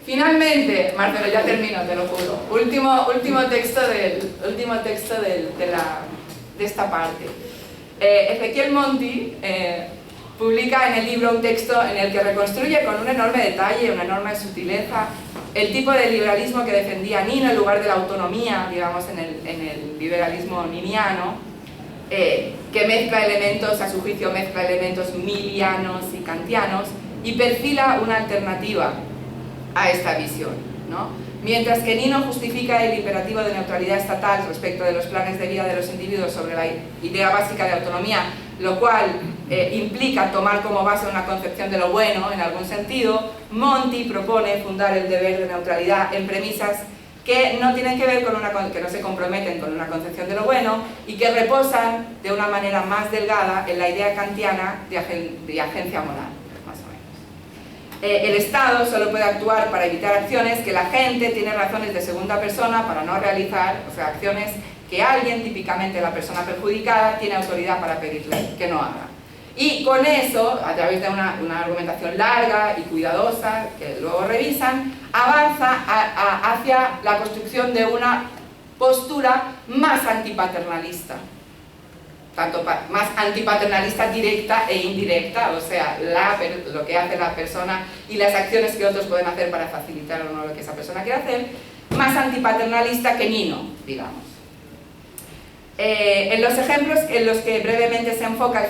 Finalmente, Marcelo, ya termino, te lo juro. Último texto de esta parte. Ezequiel Monti publica en el libro un texto en el que reconstruye con un enorme detalle, una enorme sutileza, el tipo de liberalismo que defendía Nino en lugar de la autonomía, digamos, en el liberalismo niniano, que mezcla elementos, a su juicio mezcla elementos milianos y kantianos, y perfila una alternativa a esta visión, ¿no? Mientras que Nino justifica el imperativo de neutralidad estatal respecto de los planes de vida de los individuos sobre la idea básica de autonomía, lo cual implica tomar como base una concepción de lo bueno en algún sentido, Monti propone fundar el deber de neutralidad en premisas que no tienen que ver con que no se comprometen con una concepción de lo bueno y que reposan de una manera más delgada en la idea kantiana de agencia moral. El Estado solo puede actuar para evitar acciones que la gente tiene razones de segunda persona para no realizar, o sea, acciones que alguien, típicamente la persona perjudicada, tiene autoridad para pedirle que no haga. Y con eso, a través de una argumentación larga y cuidadosa, que luego revisan, avanza hacia la construcción de una postura más antipaternalista. Tanto más antipaternalista directa e indirecta, o sea, lo que hace la persona y las acciones que otros pueden hacer para facilitar o no lo que esa persona quiere hacer, más antipaternalista que Nino, digamos. En los ejemplos en los que brevemente se enfoca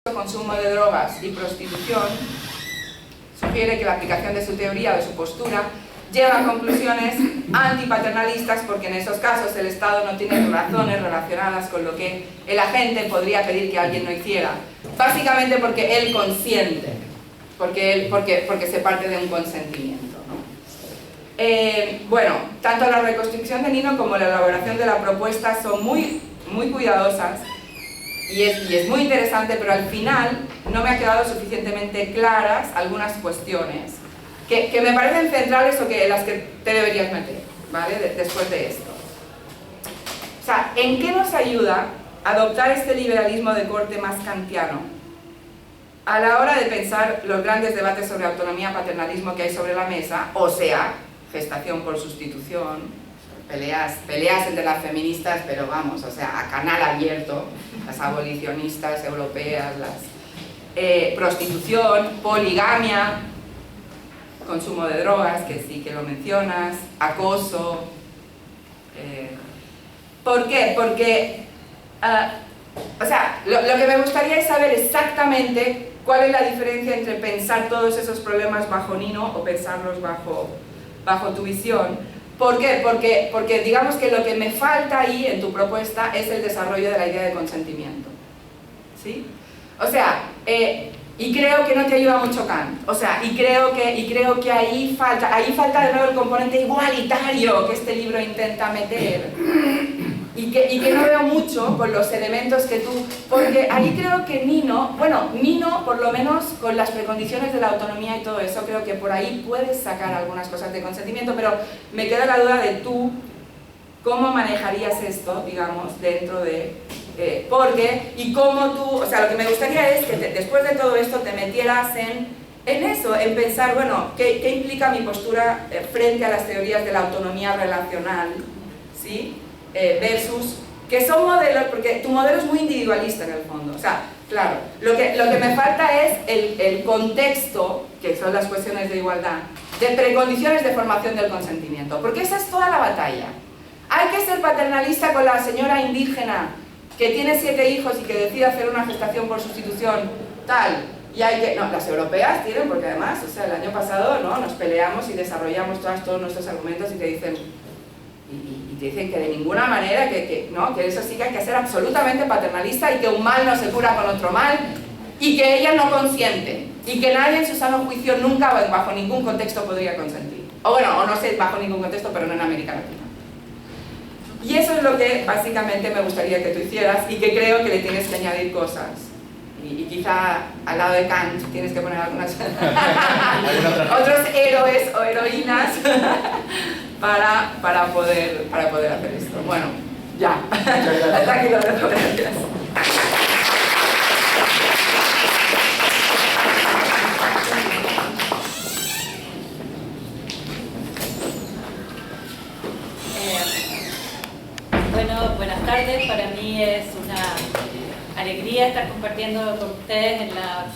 el consumo de drogas y prostitución, sugiere que la aplicación de su teoría o de su postura lleva a conclusiones antipaternalistas porque en esos casos el Estado no tiene razones relacionadas con lo que el agente podría pedir que alguien no hiciera. Básicamente porque él consiente, porque se parte de un consentimiento, ¿no? Bueno, tanto la reconstrucción de Nino como la elaboración de la propuesta son muy cuidadosas y es muy interesante, pero al final no me ha quedado suficientemente claras algunas cuestiones que me parecen centrales o en las que te deberías meter, ¿vale? Después de esto. O sea, ¿en qué nos ayuda adoptar este liberalismo de corte más kantiano a la hora de pensar los grandes debates sobre autonomía, paternalismo que hay sobre la mesa, o sea, gestación por sustitución, peleas entre las feministas, pero vamos, o sea, a canal abierto, las abolicionistas europeas, prostitución, poligamia, consumo de drogas, que sí que lo mencionas, acoso. ¿Por qué? Porque, o sea, lo que me gustaría es saber exactamente cuál es la diferencia entre pensar todos esos problemas bajo Nino o pensarlos bajo tu visión. ¿Por qué? Porque digamos que lo que me falta ahí en tu propuesta es el desarrollo de la idea de consentimiento, ¿sí? O sea, y creo que no te ayuda mucho Kant, o sea, y creo que ahí falta de nuevo el componente igualitario que este libro intenta meter y que no veo mucho con los elementos que tú, porque ahí creo que Nino por lo menos con las precondiciones de la autonomía y todo eso, creo que por ahí puedes sacar algunas cosas de consentimiento, pero me queda la duda de tú, ¿cómo manejarías esto, digamos, dentro de... y cómo tú, o sea, lo que me gustaría es que después de todo esto te metieras en eso, en pensar, bueno, ¿qué implica mi postura frente a las teorías de la autonomía relacional, ¿sí? Versus, que son modelos, porque tu modelo es muy individualista en el fondo, o sea, claro, lo que me falta es el contexto, que son las cuestiones de igualdad, de precondiciones de formación del consentimiento, porque esa es toda la batalla. Hay que ser paternalista con la señora indígena que tiene 7 hijos y que decide hacer una gestación por sustitución, tal, y hay que... No, las europeas tienen, porque además, o sea, el año pasado, ¿no?, nos peleamos y desarrollamos todos nuestros argumentos y te dicen, te dicen que de ninguna manera, ¿no?, que eso sí que hay que ser absolutamente paternalista y que un mal no se cura con otro mal y que ella no consiente y que nadie en su sano juicio nunca, bajo ningún contexto, podría consentir. O bueno, o no sé, bajo ningún contexto, pero no en América Latina. Y eso es lo que básicamente me gustaría que tú hicieras y que creo que le tienes que añadir cosas. y quizá al lado de Kant tienes que poner algunas otros héroes o heroínas para poder hacer esto. Bueno, ya. Hasta aquí lo dejo. Gracias. Bueno, buenas tardes. Para mí es una alegría estar compartiendo con ustedes en la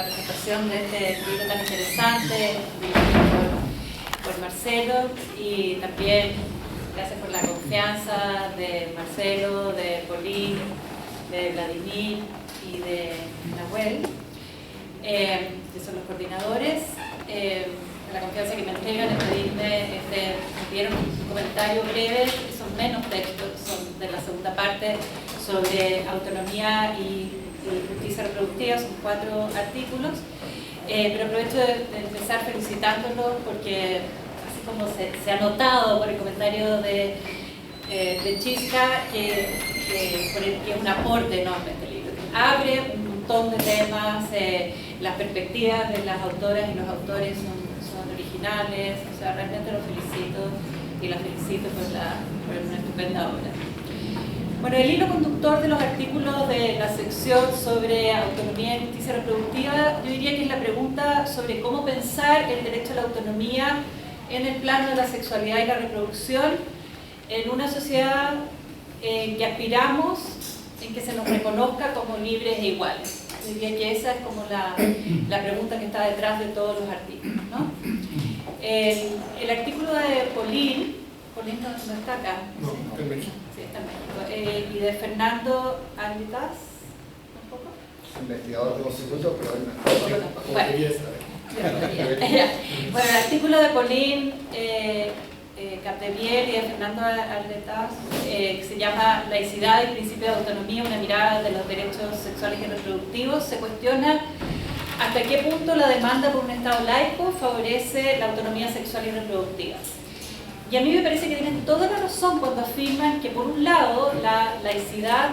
presentación de este libro tan interesante, dirigido por Marcelo, y también gracias por la confianza de Marcelo, de Pauline, de Vladimir y de Nahuel, que son los coordinadores. La confianza que me entregan en pedirme, me dieron un comentario breve, son menos textos, son de la segunda parte sobre autonomía y justicia reproductiva, son 4 artículos, pero aprovecho de empezar felicitándolos porque así como se ha notado por el comentario de Chisca que es un aporte enorme este libro, abre un montón de temas, las perspectivas de las autoras y los autores son originales, o sea, realmente los felicito y las felicito por una estupenda obra. Bueno, el hilo conductor de los artículos de la sección sobre autonomía y justicia reproductiva, yo diría que es la pregunta sobre cómo pensar el derecho a la autonomía en el plano de la sexualidad y la reproducción en una sociedad que aspiramos en que se nos reconozca como libres e iguales. Yo diría que esa es como la pregunta que está detrás de todos los artículos, ¿no? El artículo de Pauline no está acá. No, está en México. Sí, está en México. Y de Fernando Alitas, ¿tampoco? Investigador de los institutos, pero él no. Como quería saber. Bueno, el artículo de Pauline Capdevielle y de Fernando Alitas, que se llama Laicidad y principio de autonomía, una mirada de los derechos sexuales y reproductivos, se cuestiona hasta qué punto la demanda por un Estado laico favorece la autonomía sexual y reproductiva. Y a mí me parece que tienen toda la razón cuando afirman que por un lado la laicidad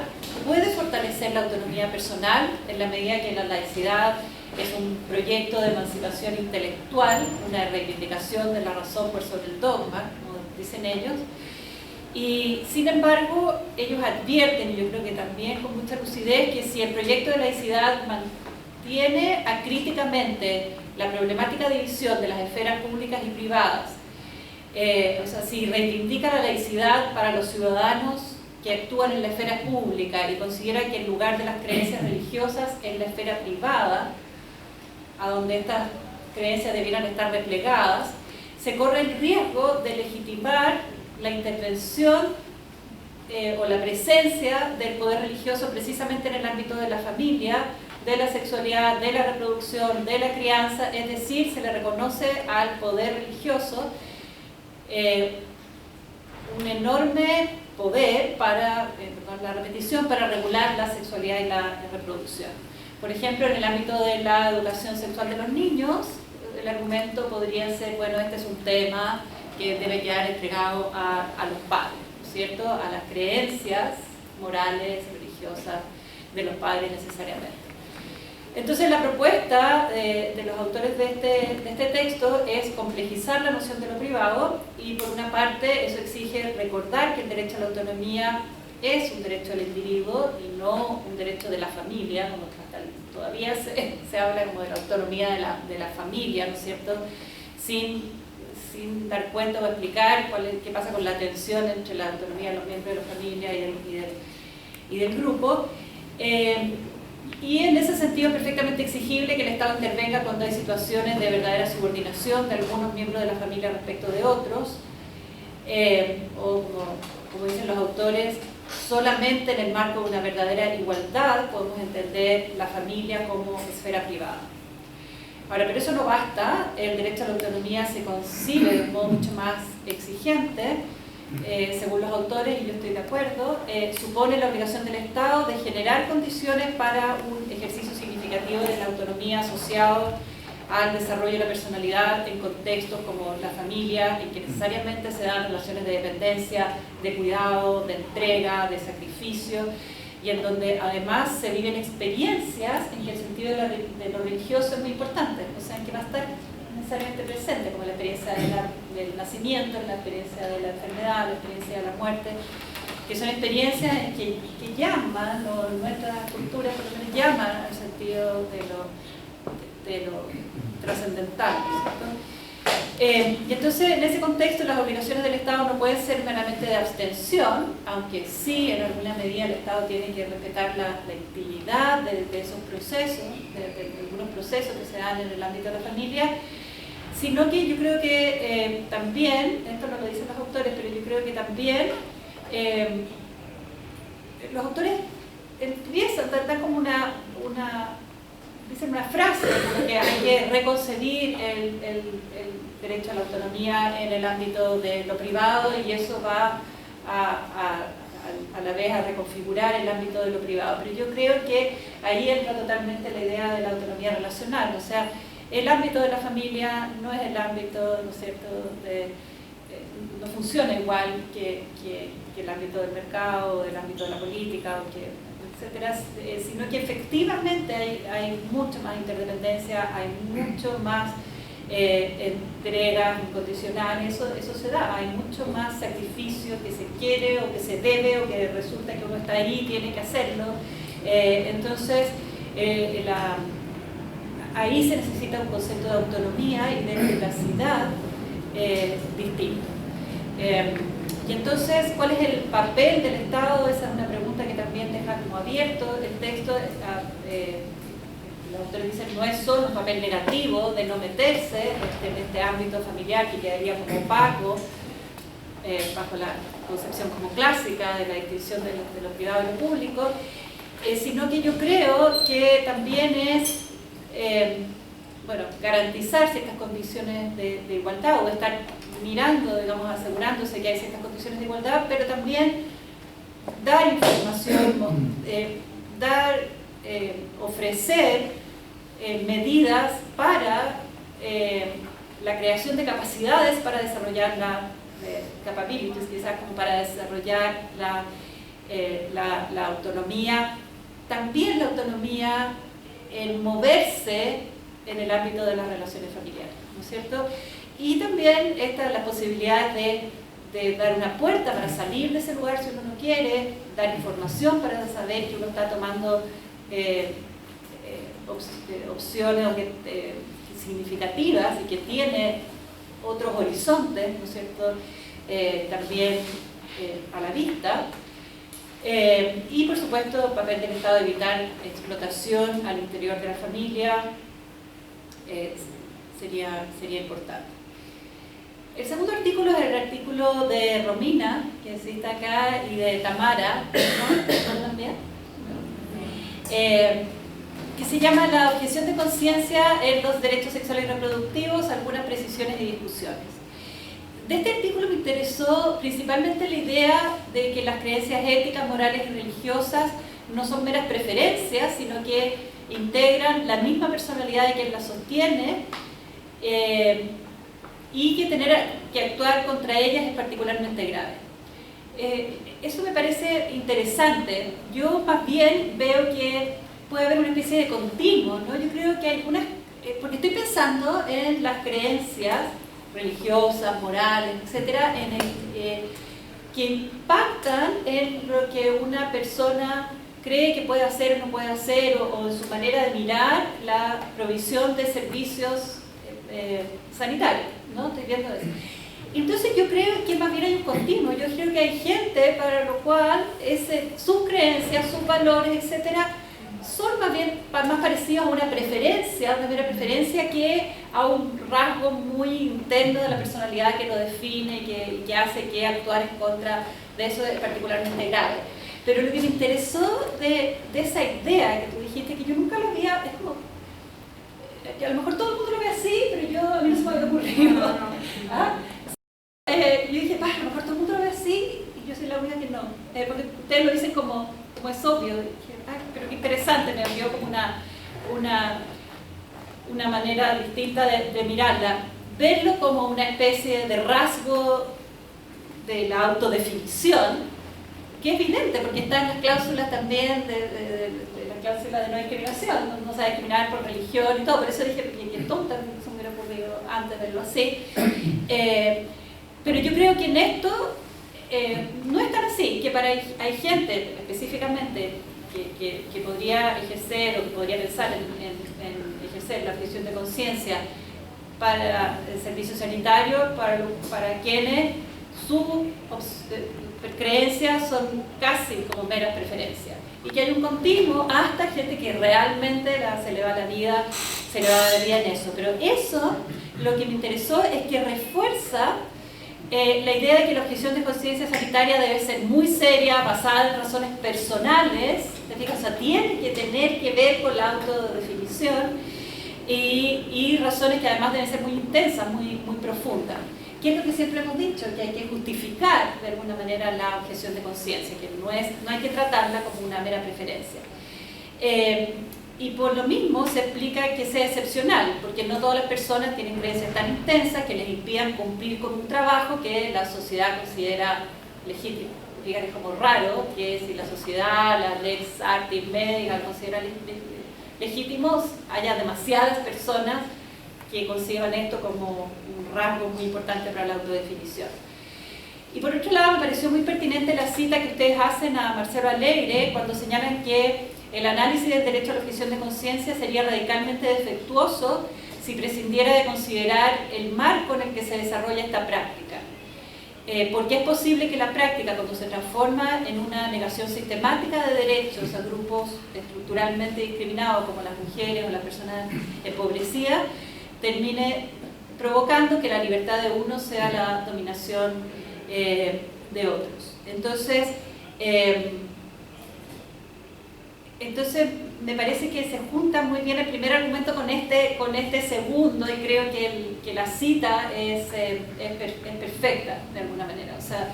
puede fortalecer la autonomía personal en la medida que la laicidad es un proyecto de emancipación intelectual, una reivindicación de la razón por sobre el dogma, como dicen ellos. Y sin embargo, ellos advierten, y yo creo que también con mucha lucidez, que si el proyecto de laicidad mantiene acríticamente la problemática de división de las esferas públicas y privadas, o sea, si reivindica la laicidad para los ciudadanos que actúan en la esfera pública y considera que el lugar de las creencias religiosas es la esfera privada, a donde estas creencias debieran estar replegadas, se corre el riesgo de legitimar la intervención o la presencia del poder religioso precisamente en el ámbito de la familia, de la sexualidad, de la reproducción, de la crianza, es decir, se le reconoce al poder religioso un enorme poder para, la repetición, para regular la sexualidad y la reproducción. Por ejemplo, en el ámbito de la educación sexual de los niños, el argumento podría ser, bueno, este es un tema que debe quedar entregado a los padres, ¿no es cierto?, a las creencias morales, religiosas de los padres necesariamente. Entonces la propuesta de los autores de este texto es complejizar la noción de lo privado y por una parte eso exige recordar que el derecho a la autonomía es un derecho del individuo y no un derecho de la familia, como todavía se habla como de la autonomía de la familia, ¿no es cierto?, sin dar cuenta o explicar qué pasa con la tensión entre la autonomía de los miembros de la familia y del grupo. Y en ese sentido es perfectamente exigible que el Estado intervenga cuando hay situaciones de verdadera subordinación de algunos miembros de la familia respecto de otros, o como dicen los autores, solamente en el marco de una verdadera igualdad podemos entender la familia como esfera privada. Ahora, pero eso no basta, el derecho a la autonomía se concibe de un modo mucho más exigente, según los autores, y yo estoy de acuerdo, supone la obligación del Estado de generar condiciones para un ejercicio significativo de la autonomía asociado al desarrollo de la personalidad en contextos como la familia, en que necesariamente se dan relaciones de dependencia, de cuidado, de entrega, de sacrificio, y en donde además se viven experiencias en que el sentido de lo religioso es muy importante, o sea, en que va a estar necesariamente presente, como la experiencia del nacimiento, la experiencia de la enfermedad, la experiencia de la muerte, que son experiencias que llaman, o nuestra cultura por lo menos llaman al sentido de lo trascendental, ¿cierto? Y entonces, en ese contexto, las obligaciones del Estado no pueden ser meramente de abstención, aunque sí, en alguna medida, el Estado tiene que respetar la intimidad de esos procesos, de algunos procesos que se dan en el ámbito de la familia, sino que yo creo que también, esto no lo dicen los autores, pero yo creo que también los autores empiezan, dan como dicen una frase, que hay que reconcebir el derecho a la autonomía en el ámbito de lo privado, y eso va a la vez a reconfigurar el ámbito de lo privado. Pero yo creo que ahí entra totalmente la idea de la autonomía relacional, o sea, el ámbito de la familia no es el ámbito, ¿no es cierto?, no funciona igual que el ámbito del mercado, el ámbito de la política, etcétera, sino que efectivamente hay mucho más interdependencia, hay mucho más entregas incondicionales, eso se da, hay mucho más sacrificio que se quiere o que se debe o que resulta que uno está ahí y tiene que hacerlo. Entonces, ahí se necesita un concepto de autonomía y de privacidad distinto. Y entonces, ¿cuál es el papel del Estado? Esa es una pregunta que también deja como abierto el texto. Los autores dicen no es solo un papel negativo de no meterse en este ámbito familiar que quedaría como opaco, bajo la concepción como clásica de la distinción de lo privado y lo público, sino que yo creo que también es garantizar ciertas condiciones de igualdad, o estar mirando, digamos, asegurándose que hay ciertas condiciones de igualdad, pero también dar información, ofrecer medidas para la creación de capacidades para desarrollar capabilities, quizás como para desarrollar la autonomía, también la autonomía en moverse en el ámbito de las relaciones familiares, ¿no es cierto? Y también la posibilidad de dar una puerta para salir de ese lugar si uno no quiere, dar información para saber que uno está tomando opciones significativas y que tiene otros horizontes, ¿no es cierto?, también a la vista. Y por supuesto, el papel del Estado de evitar explotación al interior de la familia sería importante. El segundo artículo es el artículo de Romina, que sí está acá, y de Tamara, ¿no? ¿También? Que se llama La objeción de conciencia en los derechos sexuales y reproductivos, algunas precisiones y discusiones. De este artículo me interesó principalmente la idea de que las creencias éticas, morales y religiosas no son meras preferencias, sino que integran la misma personalidad de quien las sostiene, y que tener que actuar contra ellas es particularmente grave. Eso me parece interesante. Yo más bien veo que puede haber una especie de continuo, ¿no? Yo creo que hay porque estoy pensando en las creencias religiosas, morales, etcétera, que impactan en lo que una persona cree que puede hacer o no puede hacer, o en su manera de mirar la provisión de servicios sanitarios, ¿no? Estoy viendo eso. Entonces yo creo que más bien hay un continuo. Yo creo que hay gente para lo cual sus creencias, sus valores, etcétera, son más bien más parecidos a una mera preferencia, que a un rasgo muy interno de la personalidad que lo define y que hace que actuar en contra de eso es particularmente grave. Pero lo que me interesó de esa idea que tú dijiste, que yo nunca lo había, es como, que a lo mejor todo el mundo lo ve así, pero a mí no se me había ocurrido. ¿Ah? Yo dije, a lo mejor todo el mundo lo ve así, y yo soy la única que no. Porque ustedes lo dicen como es obvio. Y dije, pero qué interesante, me dio como una manera distinta de mirarla. Verlo como una especie de rasgo de la autodefinición, que es evidente, porque están las cláusulas también de la cláusula de no discriminación, no se va a discriminar por religión y todo, por eso dije que tonta, se me hubiera ocurrido antes verlo así. Pero yo creo que en esto no es tan así, que hay gente específicamente que podría ejercer o que podría pensar en ejercer la objeción de conciencia para el servicio sanitario, para quienes sus creencias son casi como meras preferencias, y que hay un continuo hasta gente que realmente se le va la vida en eso. Pero eso, lo que me interesó es que refuerza la idea de que la objeción de conciencia sanitaria debe ser muy seria, basada en razones personales, o sea, tiene que tener que ver con la autodefinición y razones que además deben ser muy intensas, muy profundas. ¿Qué es lo que siempre hemos dicho? Que hay que justificar de alguna manera la objeción de conciencia, que no hay que tratarla como una mera preferencia. Y por lo mismo se explica que sea excepcional, porque no todas las personas tienen creencias tan intensas que les impidan cumplir con un trabajo que la sociedad considera legítimo. Díganle como raro, que si la sociedad, la lex artis medica considera legítimos, haya demasiadas personas que conciban esto como un rasgo muy importante para la autodefinición. Y por otro lado, me pareció muy pertinente la cita que ustedes hacen a Marcelo Alegre cuando señalan que el análisis del derecho a la objeción de conciencia sería radicalmente defectuoso si prescindiera de considerar el marco en el que se desarrolla esta práctica. Porque es posible que la práctica, cuando se transforma en una negación sistemática de derechos a grupos estructuralmente discriminados como las mujeres o las personas empobrecidas, termine provocando que la libertad de uno sea la dominación de otros. Entonces me parece que se junta muy bien el primer argumento con este segundo, y creo que la cita es perfecta de alguna manera. O sea,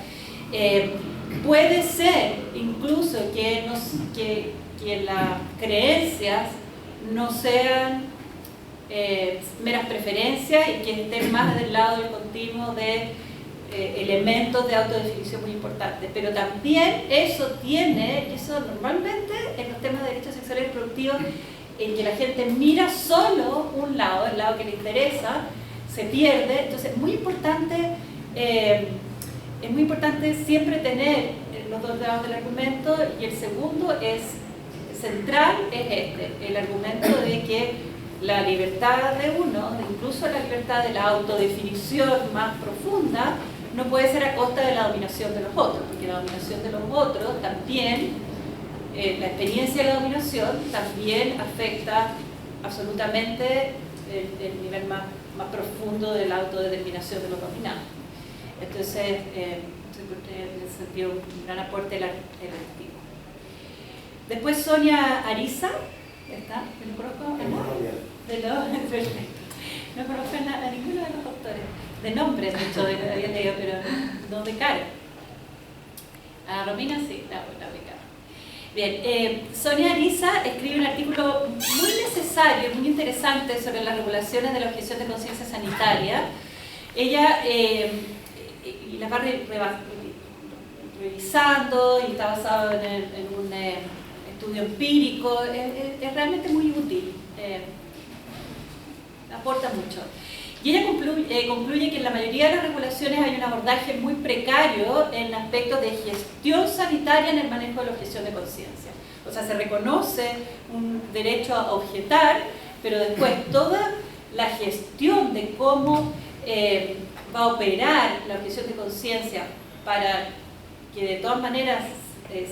puede ser incluso que las creencias no sean meras preferencias y que estén más del lado del continuo de elementos de autodefinición muy importantes, pero también eso normalmente en los temas de derechos sexuales y reproductivos, en que la gente mira solo un lado, el lado que le interesa, se pierde. Entonces es muy importante siempre tener los dos lados del argumento, y el segundo es central, es el argumento de que la libertad de uno, incluso la libertad de la autodefinición más profunda, no puede ser a costa de la dominación de los otros, porque la dominación de los otros también, la experiencia de la dominación también afecta absolutamente el nivel más profundo de la autodeterminación de los dominados. Entonces, en ese sentido, un gran aporte el artículo. Después Sonia Ariza, ¿está? ¿Lo conozco? Perfecto. No conozco a ninguno de los autores. De nombres, de hecho, había leído, pero no de cara. A Romina sí, la ubicaba. Bien, Sonia Ariza escribe un artículo muy necesario, muy interesante sobre las regulaciones de la objeción de conciencia sanitaria. Ella y las va revisando, y está basado en un estudio empírico. Es realmente muy útil, aporta mucho. Y ella concluye que en la mayoría de las regulaciones hay un abordaje muy precario en aspectos de gestión sanitaria en el manejo de la objeción de conciencia. O sea, se reconoce un derecho a objetar, pero después toda la gestión de cómo va a operar la objeción de conciencia para que de todas maneras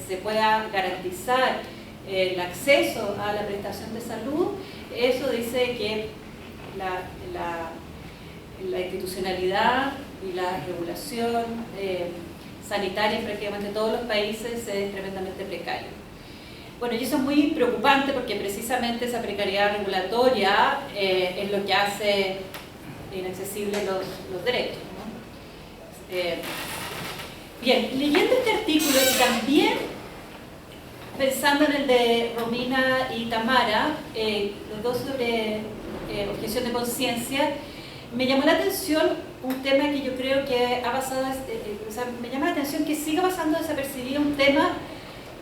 se pueda garantizar el acceso a la prestación de salud, eso dice que la institucionalidad y la regulación sanitaria en prácticamente todos los países es tremendamente precario. Bueno, y eso es muy preocupante porque precisamente esa precariedad regulatoria es lo que hace inaccesibles los derechos, ¿no? Bien, leyendo este artículo y también pensando en el de Romina y Tamara, los dos sobre objeción de conciencia, me llamó la atención un tema que yo creo que ha pasado, o sea, me llama la atención que siga pasando desapercibido un tema,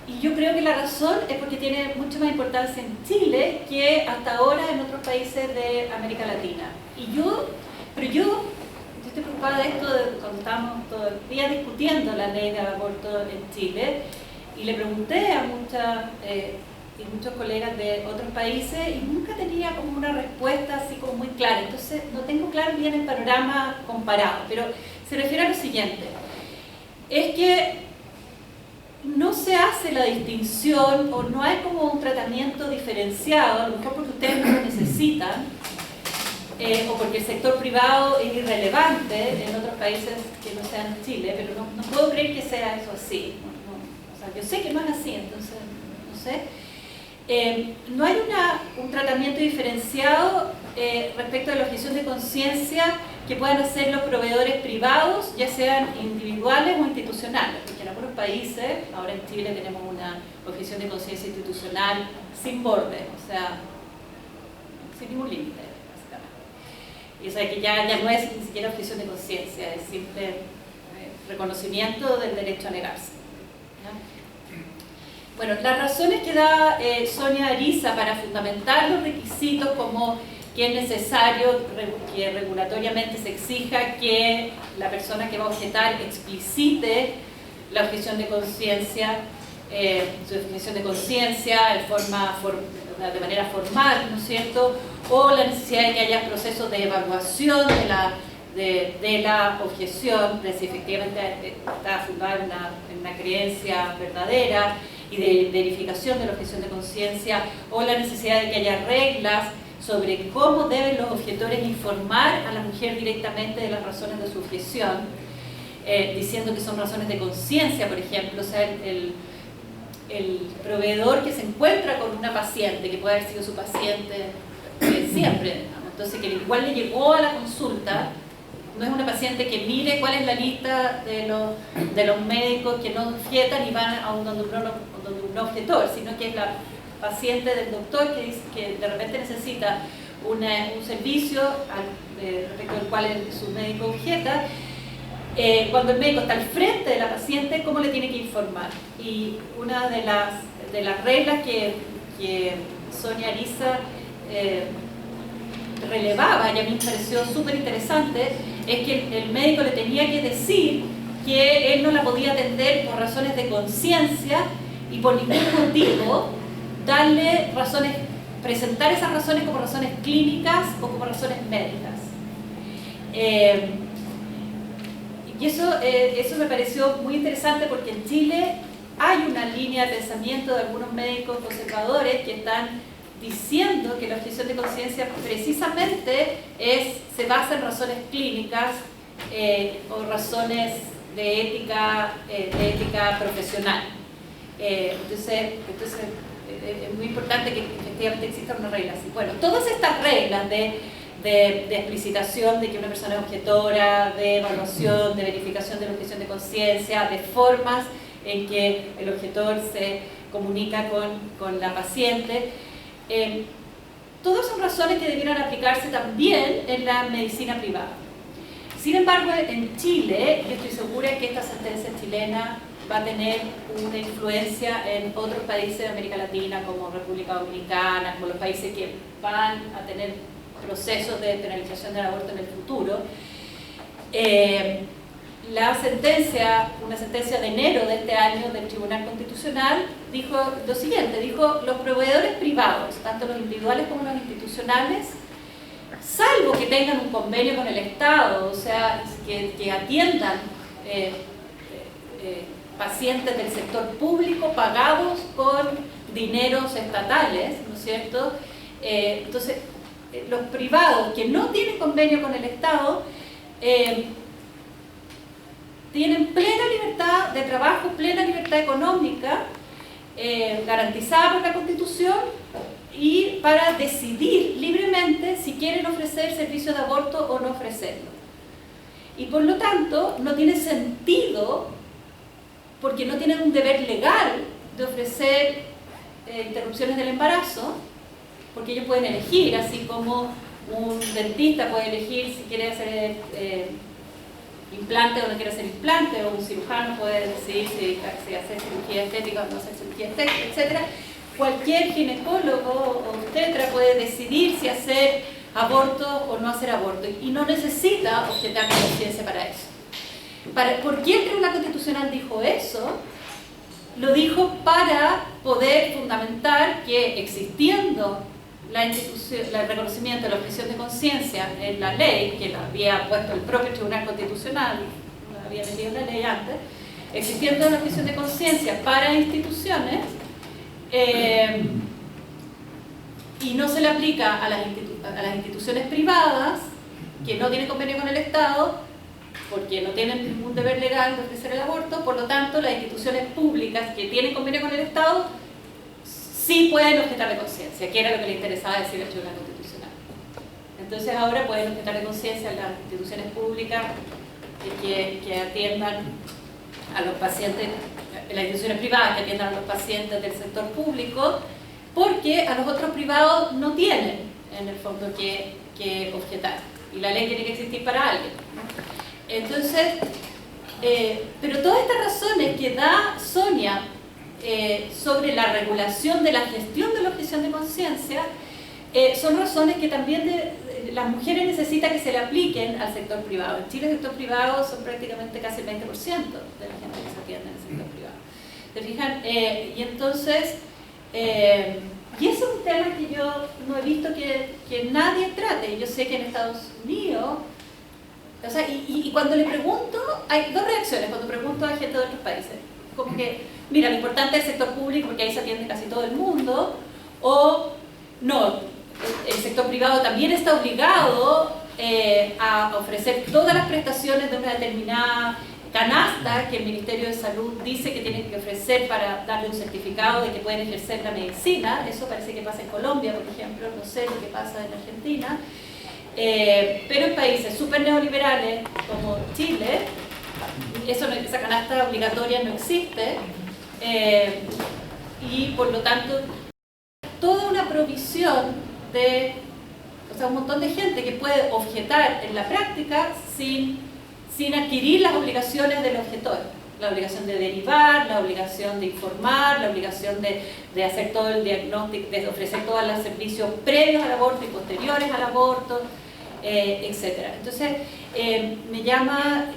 y yo creo que la razón es porque tiene mucho más importancia en Chile que hasta ahora en otros países de América Latina. Pero yo estoy preocupada de esto cuando estábamos todavía discutiendo la ley de aborto en Chile, y le pregunté a muchos colegas de otros países y nunca tenía como una respuesta así como muy clara. Entonces no tengo claro bien el panorama comparado, pero se refiere a lo siguiente: es que no se hace la distinción, o no hay como un tratamiento diferenciado, a lo mejor porque ustedes no lo necesitan, o porque el sector privado es irrelevante en otros países que no sean Chile, pero no puedo creer que sea eso así. O sea, yo sé que no es así, entonces no sé. No hay un tratamiento diferenciado respecto de la objeción de conciencia que puedan hacer los proveedores privados, ya sean individuales o institucionales, porque en algunos países, ahora en Chile tenemos una objeción de conciencia institucional sin borde, o sea, sin ningún límite, básicamente. Y o sea que ya no es ni siquiera objeción de conciencia, es simple reconocimiento del derecho a negarse, ¿no? Bueno, las razones que da Sonia Ariza para fundamentar los requisitos como que es necesario que regulatoriamente se exija que la persona que va a objetar explicite la objeción de conciencia, su objeción de conciencia de manera formal, ¿no es cierto? O la necesidad de que haya procesos de evaluación de la objeción, de si efectivamente está fundada en una creencia verdadera, y de verificación de la objeción de conciencia, o la necesidad de que haya reglas sobre cómo deben los objetores informar a la mujer directamente de las razones de su objeción, diciendo que son razones de conciencia, por ejemplo. O sea, el proveedor que se encuentra con una paciente, que puede haber sido su paciente siempre, ¿no? Entonces que igual le llegó a la consulta, no es una paciente que mire cuál es la lista de los médicos que no objetan y van a donde un objetor, sino que es la paciente del doctor que dice que de repente necesita un servicio respecto al cual su médico objeta. Cuando el médico está al frente de la paciente, ¿cómo le tiene que informar? Y una de las reglas que Sonia Ariza relevaba, y a mí me pareció súper interesante, es que el médico le tenía que decir que él no la podía atender por razones de conciencia y por ningún motivo darle razones, presentar esas razones como razones clínicas o como razones médicas. Y eso me pareció muy interesante, porque en Chile hay una línea de pensamiento de algunos médicos conservadores que están diciendo que la objeción de conciencia precisamente se basa en razones clínicas o razones de ética profesional. Entonces es muy importante que efectivamente exista una regla así. Bueno, todas estas reglas de explicitación de que una persona es objetora, de evaluación, de verificación de la objeción de conciencia, de formas en que el objetor se comunica con la paciente, todas son razones que debieran aplicarse también en la medicina privada. Sin embargo, en Chile, yo estoy segura que esta sentencia chilena va a tener una influencia en otros países de América Latina, como República Dominicana, como los países que van a tener procesos de penalización del aborto en el futuro. La sentencia, una sentencia de enero de este año del Tribunal Constitucional, dijo lo siguiente: dijo, los proveedores privados, tanto los individuales como los institucionales, salvo que tengan un convenio con el Estado, o sea, que atiendan pacientes del sector público pagados con dineros estatales, ¿no es cierto? Entonces, los privados que no tienen convenio con el Estado tienen plena libertad de trabajo, plena libertad económica, garantizada por la Constitución, y para decidir libremente si quieren ofrecer servicio de aborto o no ofrecerlo. Y por lo tanto, no tiene sentido, porque no tienen un deber legal de ofrecer interrupciones del embarazo, porque ellos pueden elegir, así como un dentista puede elegir si quiere hacer implante o no quiere hacer implante, o un cirujano puede decidir si hacer cirugía estética o no hacer cirugía estética, etc. Cualquier ginecólogo o obstetra puede decidir si hacer aborto o no hacer aborto y no necesita objetar de conciencia para eso. ¿Por qué el Tribunal Constitucional dijo eso? Lo dijo para poder fundamentar que existiendo el reconocimiento de la objeción de conciencia en la ley, que la había puesto el propio Tribunal Constitucional, la había metido en la ley antes, existiendo la objeción de conciencia para instituciones, y no se le aplica a las instituciones privadas que no tienen convenio con el Estado, porque no tienen ningún deber legal de ofrecer el aborto. Por lo tanto, las instituciones públicas que tienen convenio con el Estado sí pueden objetar de conciencia, que era lo que le interesaba decir al Tribunal Constitucional. Entonces ahora pueden objetar de conciencia las instituciones públicas que atiendan a los pacientes, las instituciones privadas que atiendan a los pacientes del sector público, porque a los otros privados no tienen, en el fondo, que objetar. Y la ley tiene que existir para alguien, ¿no? Entonces, pero todas estas razones que da Sonia sobre la regulación de la gestión de la objeción de conciencia son razones que también las mujeres necesitan que se le apliquen al sector privado. En Chile el sector privado son prácticamente casi el 20% de la gente que se atiende en el sector privado. ¿Se fijan? Y entonces, y ese es un tema que yo no he visto que nadie trate. Yo sé que en Estados Unidos, o sea, y cuando le pregunto, hay dos reacciones cuando pregunto a gente de otros países. Como que, mira, lo importante es el sector público porque ahí se atiende casi todo el mundo, o no, el sector privado también está obligado a ofrecer todas las prestaciones de una determinada canasta que el Ministerio de Salud dice que tienen que ofrecer para darle un certificado de que pueden ejercer la medicina. Eso parece que pasa en Colombia, por ejemplo, no sé lo que pasa en Argentina. Pero en países súper neoliberales como Chile, esa canasta obligatoria no existe, y por lo tanto toda una provisión de, o sea, un montón de gente que puede objetar en la práctica sin adquirir las obligaciones del objetor, la obligación de derivar, la obligación de informar, la obligación de hacer todo el diagnóstico, de ofrecer todos los servicios previos al aborto y posteriores al aborto, etc. Entonces, me llama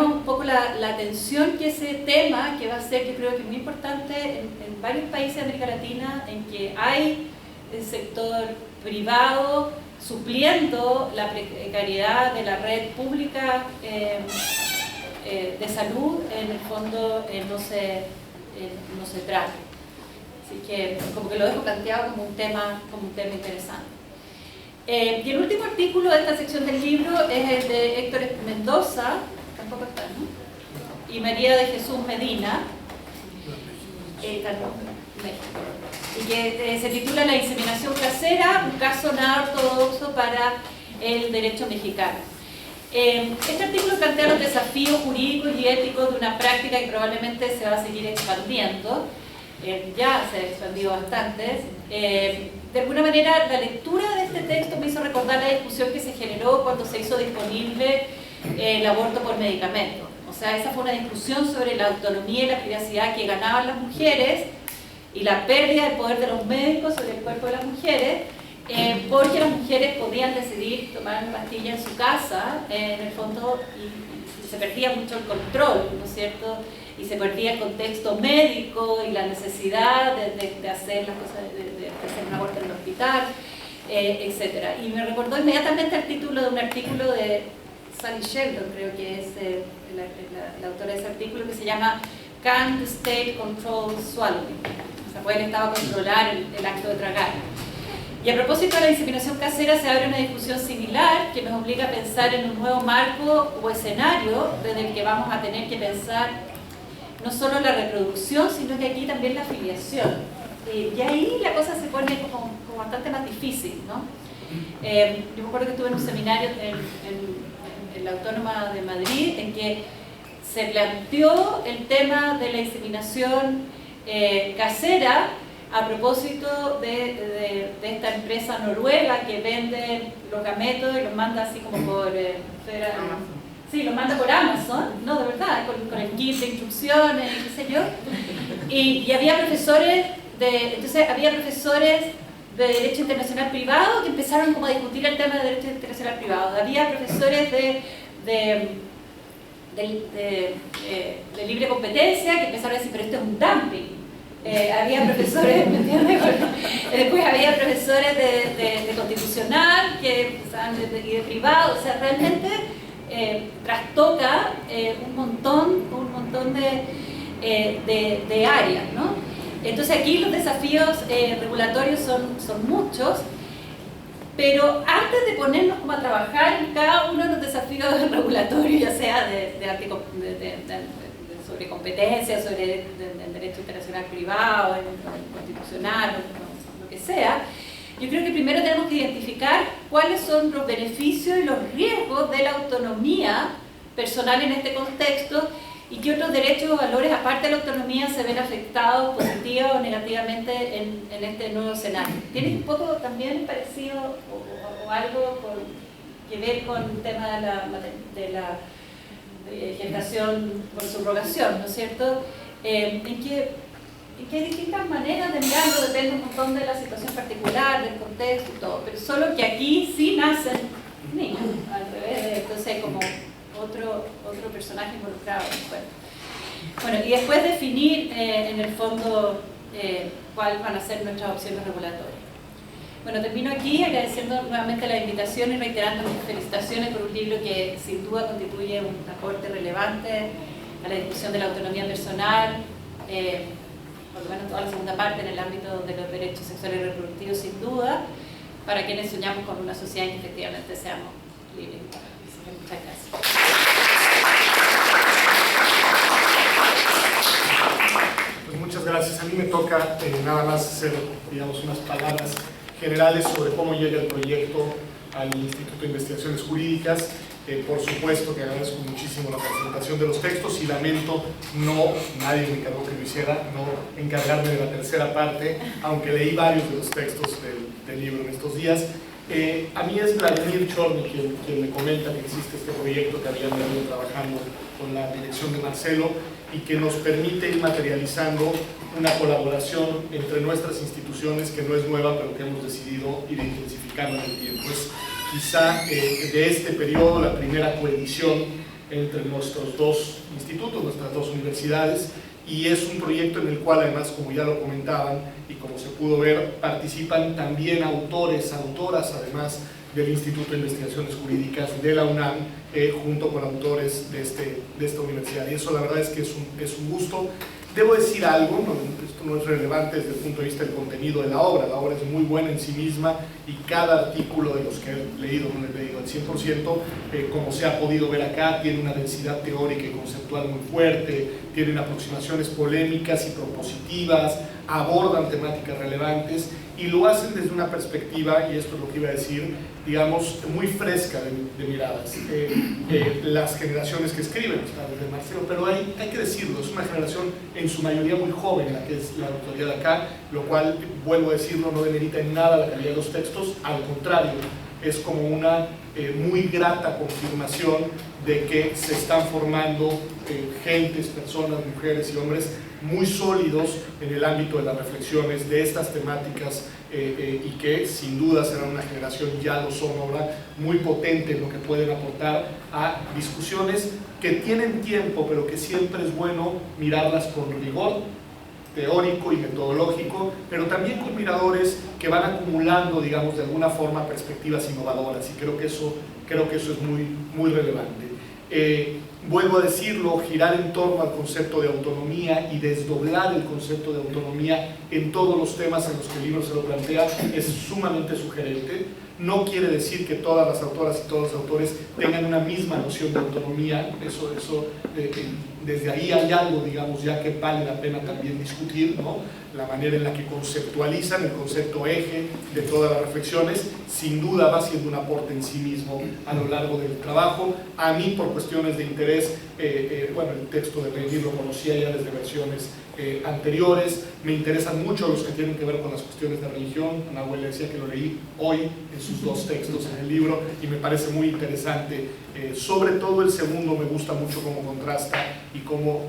un poco la atención que ese tema, que va a ser, yo creo que muy importante en varios países de América Latina, en que hay el sector privado supliendo la precariedad de la red pública de salud, en el fondo no se trata. Así que como que lo dejo planteado como un tema interesante. Y el último artículo de esta sección del libro es el de Héctor Mendoza, tampoco está, ¿no? Y María de Jesús Medina, México, y que se titula La inseminación casera, un caso nada ortodoxo para el derecho mexicano. Este artículo plantea los desafíos jurídicos y éticos de una práctica que probablemente se va a seguir expandiendo. Ya se ha expandido bastante. De alguna manera, la lectura de este texto me hizo recordar la discusión que se generó cuando se hizo disponible el aborto por medicamento. O sea, esa fue una discusión sobre la autonomía y la privacidad que ganaban las mujeres y la pérdida del poder de los médicos sobre el cuerpo de las mujeres, porque las mujeres podían decidir tomar una pastilla en su casa, en el fondo, y se perdía mucho el control, ¿no es cierto? Y se perdía el contexto médico y la necesidad de hacer las cosas, de hacer un aborto en el hospital, etc. Y me recordó inmediatamente el título de un artículo de Sally Sheldon, creo que es la autora de ese artículo, que se llama Can the State Control Swallowing? O sea, ¿puede el Estado controlar el acto de tragar? Y a propósito de la inseminación casera, se abre una discusión similar que nos obliga a pensar en un nuevo marco o escenario desde el que vamos a tener que pensar no solo la reproducción, sino que aquí también la filiación. Y ahí la cosa se pone como bastante más difícil, ¿no? Yo me acuerdo que estuve en un seminario en la Autónoma de Madrid en que se planteó el tema de la inseminación casera a propósito de esta empresa noruega que vende los gametos y los manda así como por sí, los manda por Amazon, no, de verdad, con el kit de instrucciones, qué sé yo. Y había profesores de Derecho Internacional Privado que empezaron como a discutir el tema de Derecho Internacional Privado. Había profesores de libre competencia que empezaron a decir, pero esto es un dumping. Había profesores, ¿me entiendes? Después había profesores de constitucional y de privado, o sea, realmente trastoca un montón de áreas, ¿no? Entonces aquí los desafíos regulatorios son muchos, pero antes de ponernos como a trabajar en cada uno de los desafíos regulatorios, ya sea sobre competencia, sobre el derecho internacional privado, el constitucional, lo que sea, yo creo que primero tenemos que identificar cuáles son los beneficios y los riesgos de la autonomía personal en este contexto y qué otros derechos o valores, aparte de la autonomía, se ven afectados positiva o negativamente en este nuevo escenario. ¿Tiene un poco también parecido o algo que ver con el tema de la gestación por subrogación, ¿no es cierto? En que hay distintas maneras de mirarlo, depende un montón de la situación particular, del contexto y todo, pero solo que aquí sí nacen niños, al revés, entonces como otro personaje involucrado. Bueno, y después definir en el fondo cuáles van a ser nuestras opciones regulatorias. Bueno, termino aquí agradeciendo nuevamente la invitación y reiterando mis felicitaciones por un libro que sin duda constituye un aporte relevante a la discusión de la autonomía personal, por lo menos toda la segunda parte en el ámbito de los derechos sexuales y reproductivos, sin duda, para quienes soñamos con una sociedad en que efectivamente seamos libres. Muchas gracias. Pues muchas gracias. A mí me toca nada más hacer, digamos, unas palabras generales sobre cómo llega el proyecto al Instituto de Investigaciones Jurídicas. Por supuesto que agradezco muchísimo la presentación de los textos y lamento nadie me encargó que lo hiciera, no encargarme de la tercera parte, aunque leí varios de los textos del libro en estos días. A mí es Vladimir Chorny quien me comenta que existe este proyecto que habían venido trabajando con la dirección de Marcelo y que nos permite ir materializando una colaboración entre nuestras instituciones que no es nueva, pero que hemos decidido ir intensificando en el tiempo. Es quizá de este periodo la primera coedición entre nuestros dos institutos, nuestras dos universidades, y es un proyecto en el cual además, como ya lo comentaban y como se pudo ver, participan también autores, autoras además del Instituto de Investigaciones Jurídicas de la UNAM, junto con autores de esta universidad, y eso la verdad es que es un gusto. Debo decir algo, esto no es relevante desde el punto de vista del contenido de la obra es muy buena en sí misma y cada artículo de los que he leído, no lo he leído al 100%, como se ha podido ver acá, tiene una densidad teórica y conceptual muy fuerte, tienen aproximaciones polémicas y propositivas, abordan temáticas relevantes y lo hacen desde una perspectiva, y esto es lo que iba a decir, digamos, muy fresca de miradas. Las generaciones que escriben, está desde Marcelo, pero hay que decirlo, es una generación en su mayoría muy joven la que es la autoridad de acá, lo cual, vuelvo a decirlo, no demerita en nada la calidad de los textos, al contrario, es como una muy grata confirmación de que se están formando gentes, personas, mujeres y hombres muy sólidos en el ámbito de las reflexiones de estas temáticas y que sin duda serán una generación, ya lo son ahora, muy potente en lo que pueden aportar a discusiones que tienen tiempo, pero que siempre es bueno mirarlas con rigor teórico y metodológico, pero también con miradores que van acumulando, digamos, de alguna forma perspectivas innovadoras, y creo que eso es muy relevante. Vuelvo a decirlo, girar en torno al concepto de autonomía y desdoblar el concepto de autonomía en todos los temas en los que el libro se lo plantea es sumamente sugerente. No quiere decir que todas las autoras y todos los autores tengan una misma noción de autonomía. Desde ahí hay algo, digamos, ya que vale la pena también discutir, ¿no? La manera en la que conceptualizan, el concepto eje de todas las reflexiones, sin duda va siendo un aporte en sí mismo a lo largo del trabajo. A mí, por cuestiones de interés, bueno, el texto de Lenin lo conocía ya desde versiones anteriores. Me interesan mucho los que tienen que ver con las cuestiones de religión. Nahuel decía que lo leí hoy en sus dos textos en el libro y me parece muy interesante. Sobre todo el segundo me gusta mucho cómo contrasta y cómo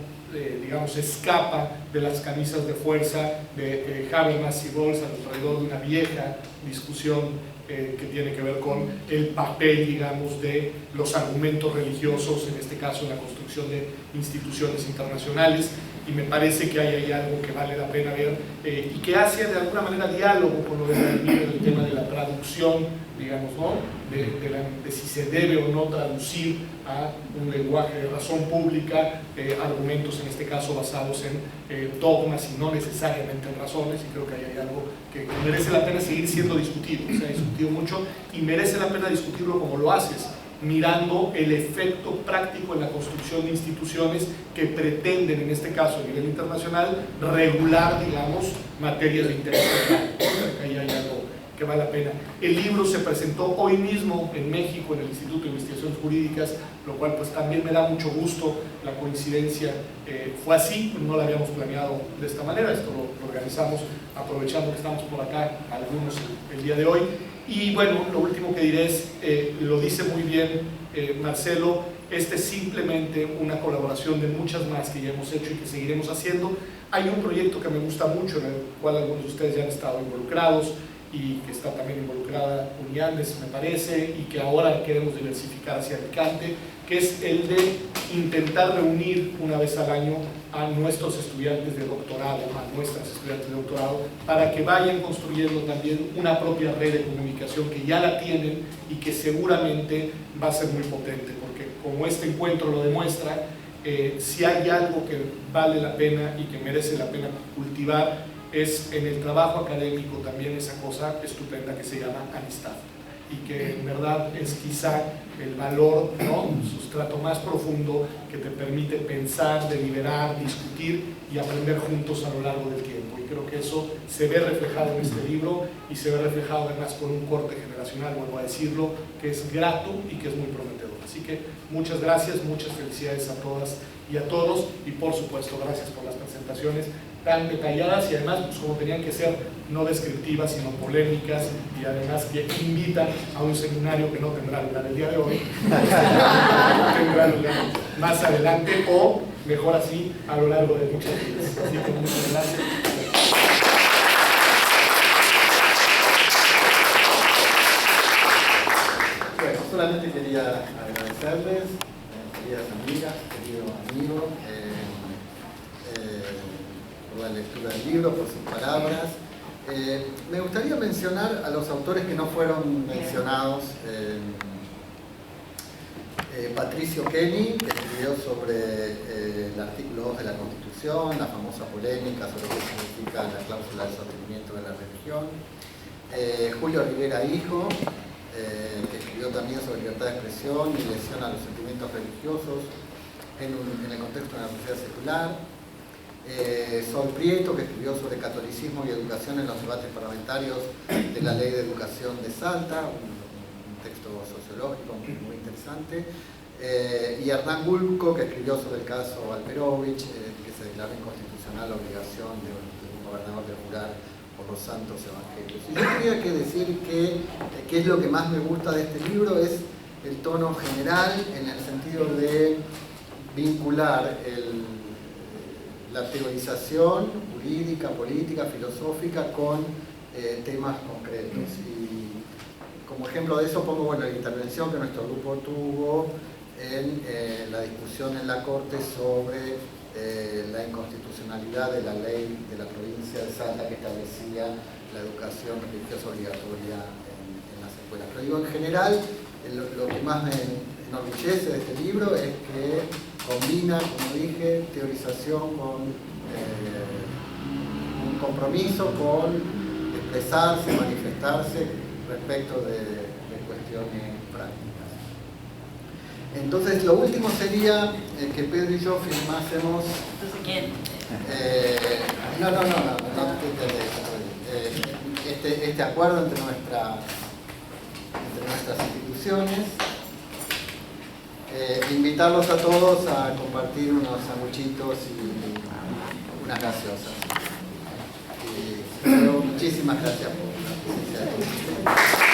digamos, escapa de las camisas de fuerza de Habermas y Rawls alrededor de una vieja discusión que tiene que ver con el papel, digamos, de los argumentos religiosos, en este caso en la construcción de instituciones internacionales. Y me parece que hay ahí algo que vale la pena ver y que hace de alguna manera diálogo con lo del tema de la traducción, digamos, ¿no? de si se debe o no traducir a un lenguaje de razón pública argumentos, en este caso basados en dogmas y no necesariamente en razones, y creo que ahí hay algo que merece la pena seguir siendo discutido. Se ha discutido mucho y merece la pena discutirlo como lo haces, mirando el efecto práctico en la construcción de instituciones que pretenden, en este caso a nivel internacional, regular, digamos, materias de interés general. Ahí hay algo que vale la pena. El libro se presentó hoy mismo en México, en el Instituto de Investigaciones Jurídicas, lo cual pues también me da mucho gusto. La coincidencia fue así, no la habíamos planeado de esta manera, esto lo organizamos aprovechando que estamos por acá, algunos el día de hoy. Y bueno, lo último que diré es, lo dice muy bien Marcelo, este es simplemente una colaboración de muchas más que ya hemos hecho y que seguiremos haciendo. Hay un proyecto que me gusta mucho, en el cual algunos de ustedes ya han estado involucrados y que está también involucrada Uniandes, me parece, y que ahora queremos diversificar hacia Alicante, que es el de intentar reunir una vez al año a nuestros estudiantes de doctorado, a nuestras estudiantes de doctorado, para que vayan construyendo también una propia red de comunicación que ya la tienen y que seguramente va a ser muy potente, porque como este encuentro lo demuestra, si hay algo que vale la pena y que merece la pena cultivar, es en el trabajo académico también esa cosa estupenda que se llama amistad, y que en verdad es quizá el valor, ¿no?, sustrato más profundo que te permite pensar, deliberar, discutir y aprender juntos a lo largo del tiempo. Y creo que eso se ve reflejado en este libro y se ve reflejado además con un corte generacional, vuelvo a decirlo, que es grato y que es muy prometedor. Así que muchas gracias, muchas felicidades a todas y a todos, y por supuesto gracias por las presentaciones tan detalladas y además, pues, como tenían que ser, no descriptivas sino polémicas, y además que invitan a un seminario que no tendrá lugar el día de hoy, tendrá lugar más adelante o, mejor así, a lo largo de muchas vidas. Así que muchas gracias. Bueno, solamente quería agradecerles, queridas amigas, querido amigo, por la lectura del libro, por sus palabras. Me gustaría mencionar a los autores que no fueron mencionados. Patricio Kenny, que escribió sobre el artículo 2 de la Constitución, la famosa polémica sobre qué significa la cláusula de sostenimiento de la religión. Julio Rivera Hijo, que escribió también sobre libertad de expresión y lesión a los sentimientos religiosos en el contexto de la sociedad secular. Sol Prieto, que escribió sobre catolicismo y educación en los debates parlamentarios de la Ley de Educación de Salta, un texto sociológico muy interesante. Y Hernán Gulco, que escribió sobre el caso Alperovich, que se declaró inconstitucional la obligación de un gobernador de jurar por los santos evangelios. Y yo tendría que decir que es lo que más me gusta de este libro, es el tono general, en el sentido de vincular la teorización jurídica, política, filosófica con temas concretos. Y como ejemplo de eso pongo, bueno, la intervención que nuestro grupo tuvo en la discusión en la Corte sobre la inconstitucionalidad de la ley de la provincia de Salta que establecía la educación religiosa obligatoria en las escuelas. Pero digo, en general, lo que más me enorgullece de este libro es que combina, como dije, teorización con un compromiso con expresarse, manifestarse respecto de cuestiones prácticas. Entonces, lo último sería que Pedro y yo firmásemos... Entonces, ¿quién? No este acuerdo entre nuestras instituciones. Invitarlos a todos a compartir unos sanguchitos y unas gaseosas. Pero muchísimas gracias por la presencia de todos.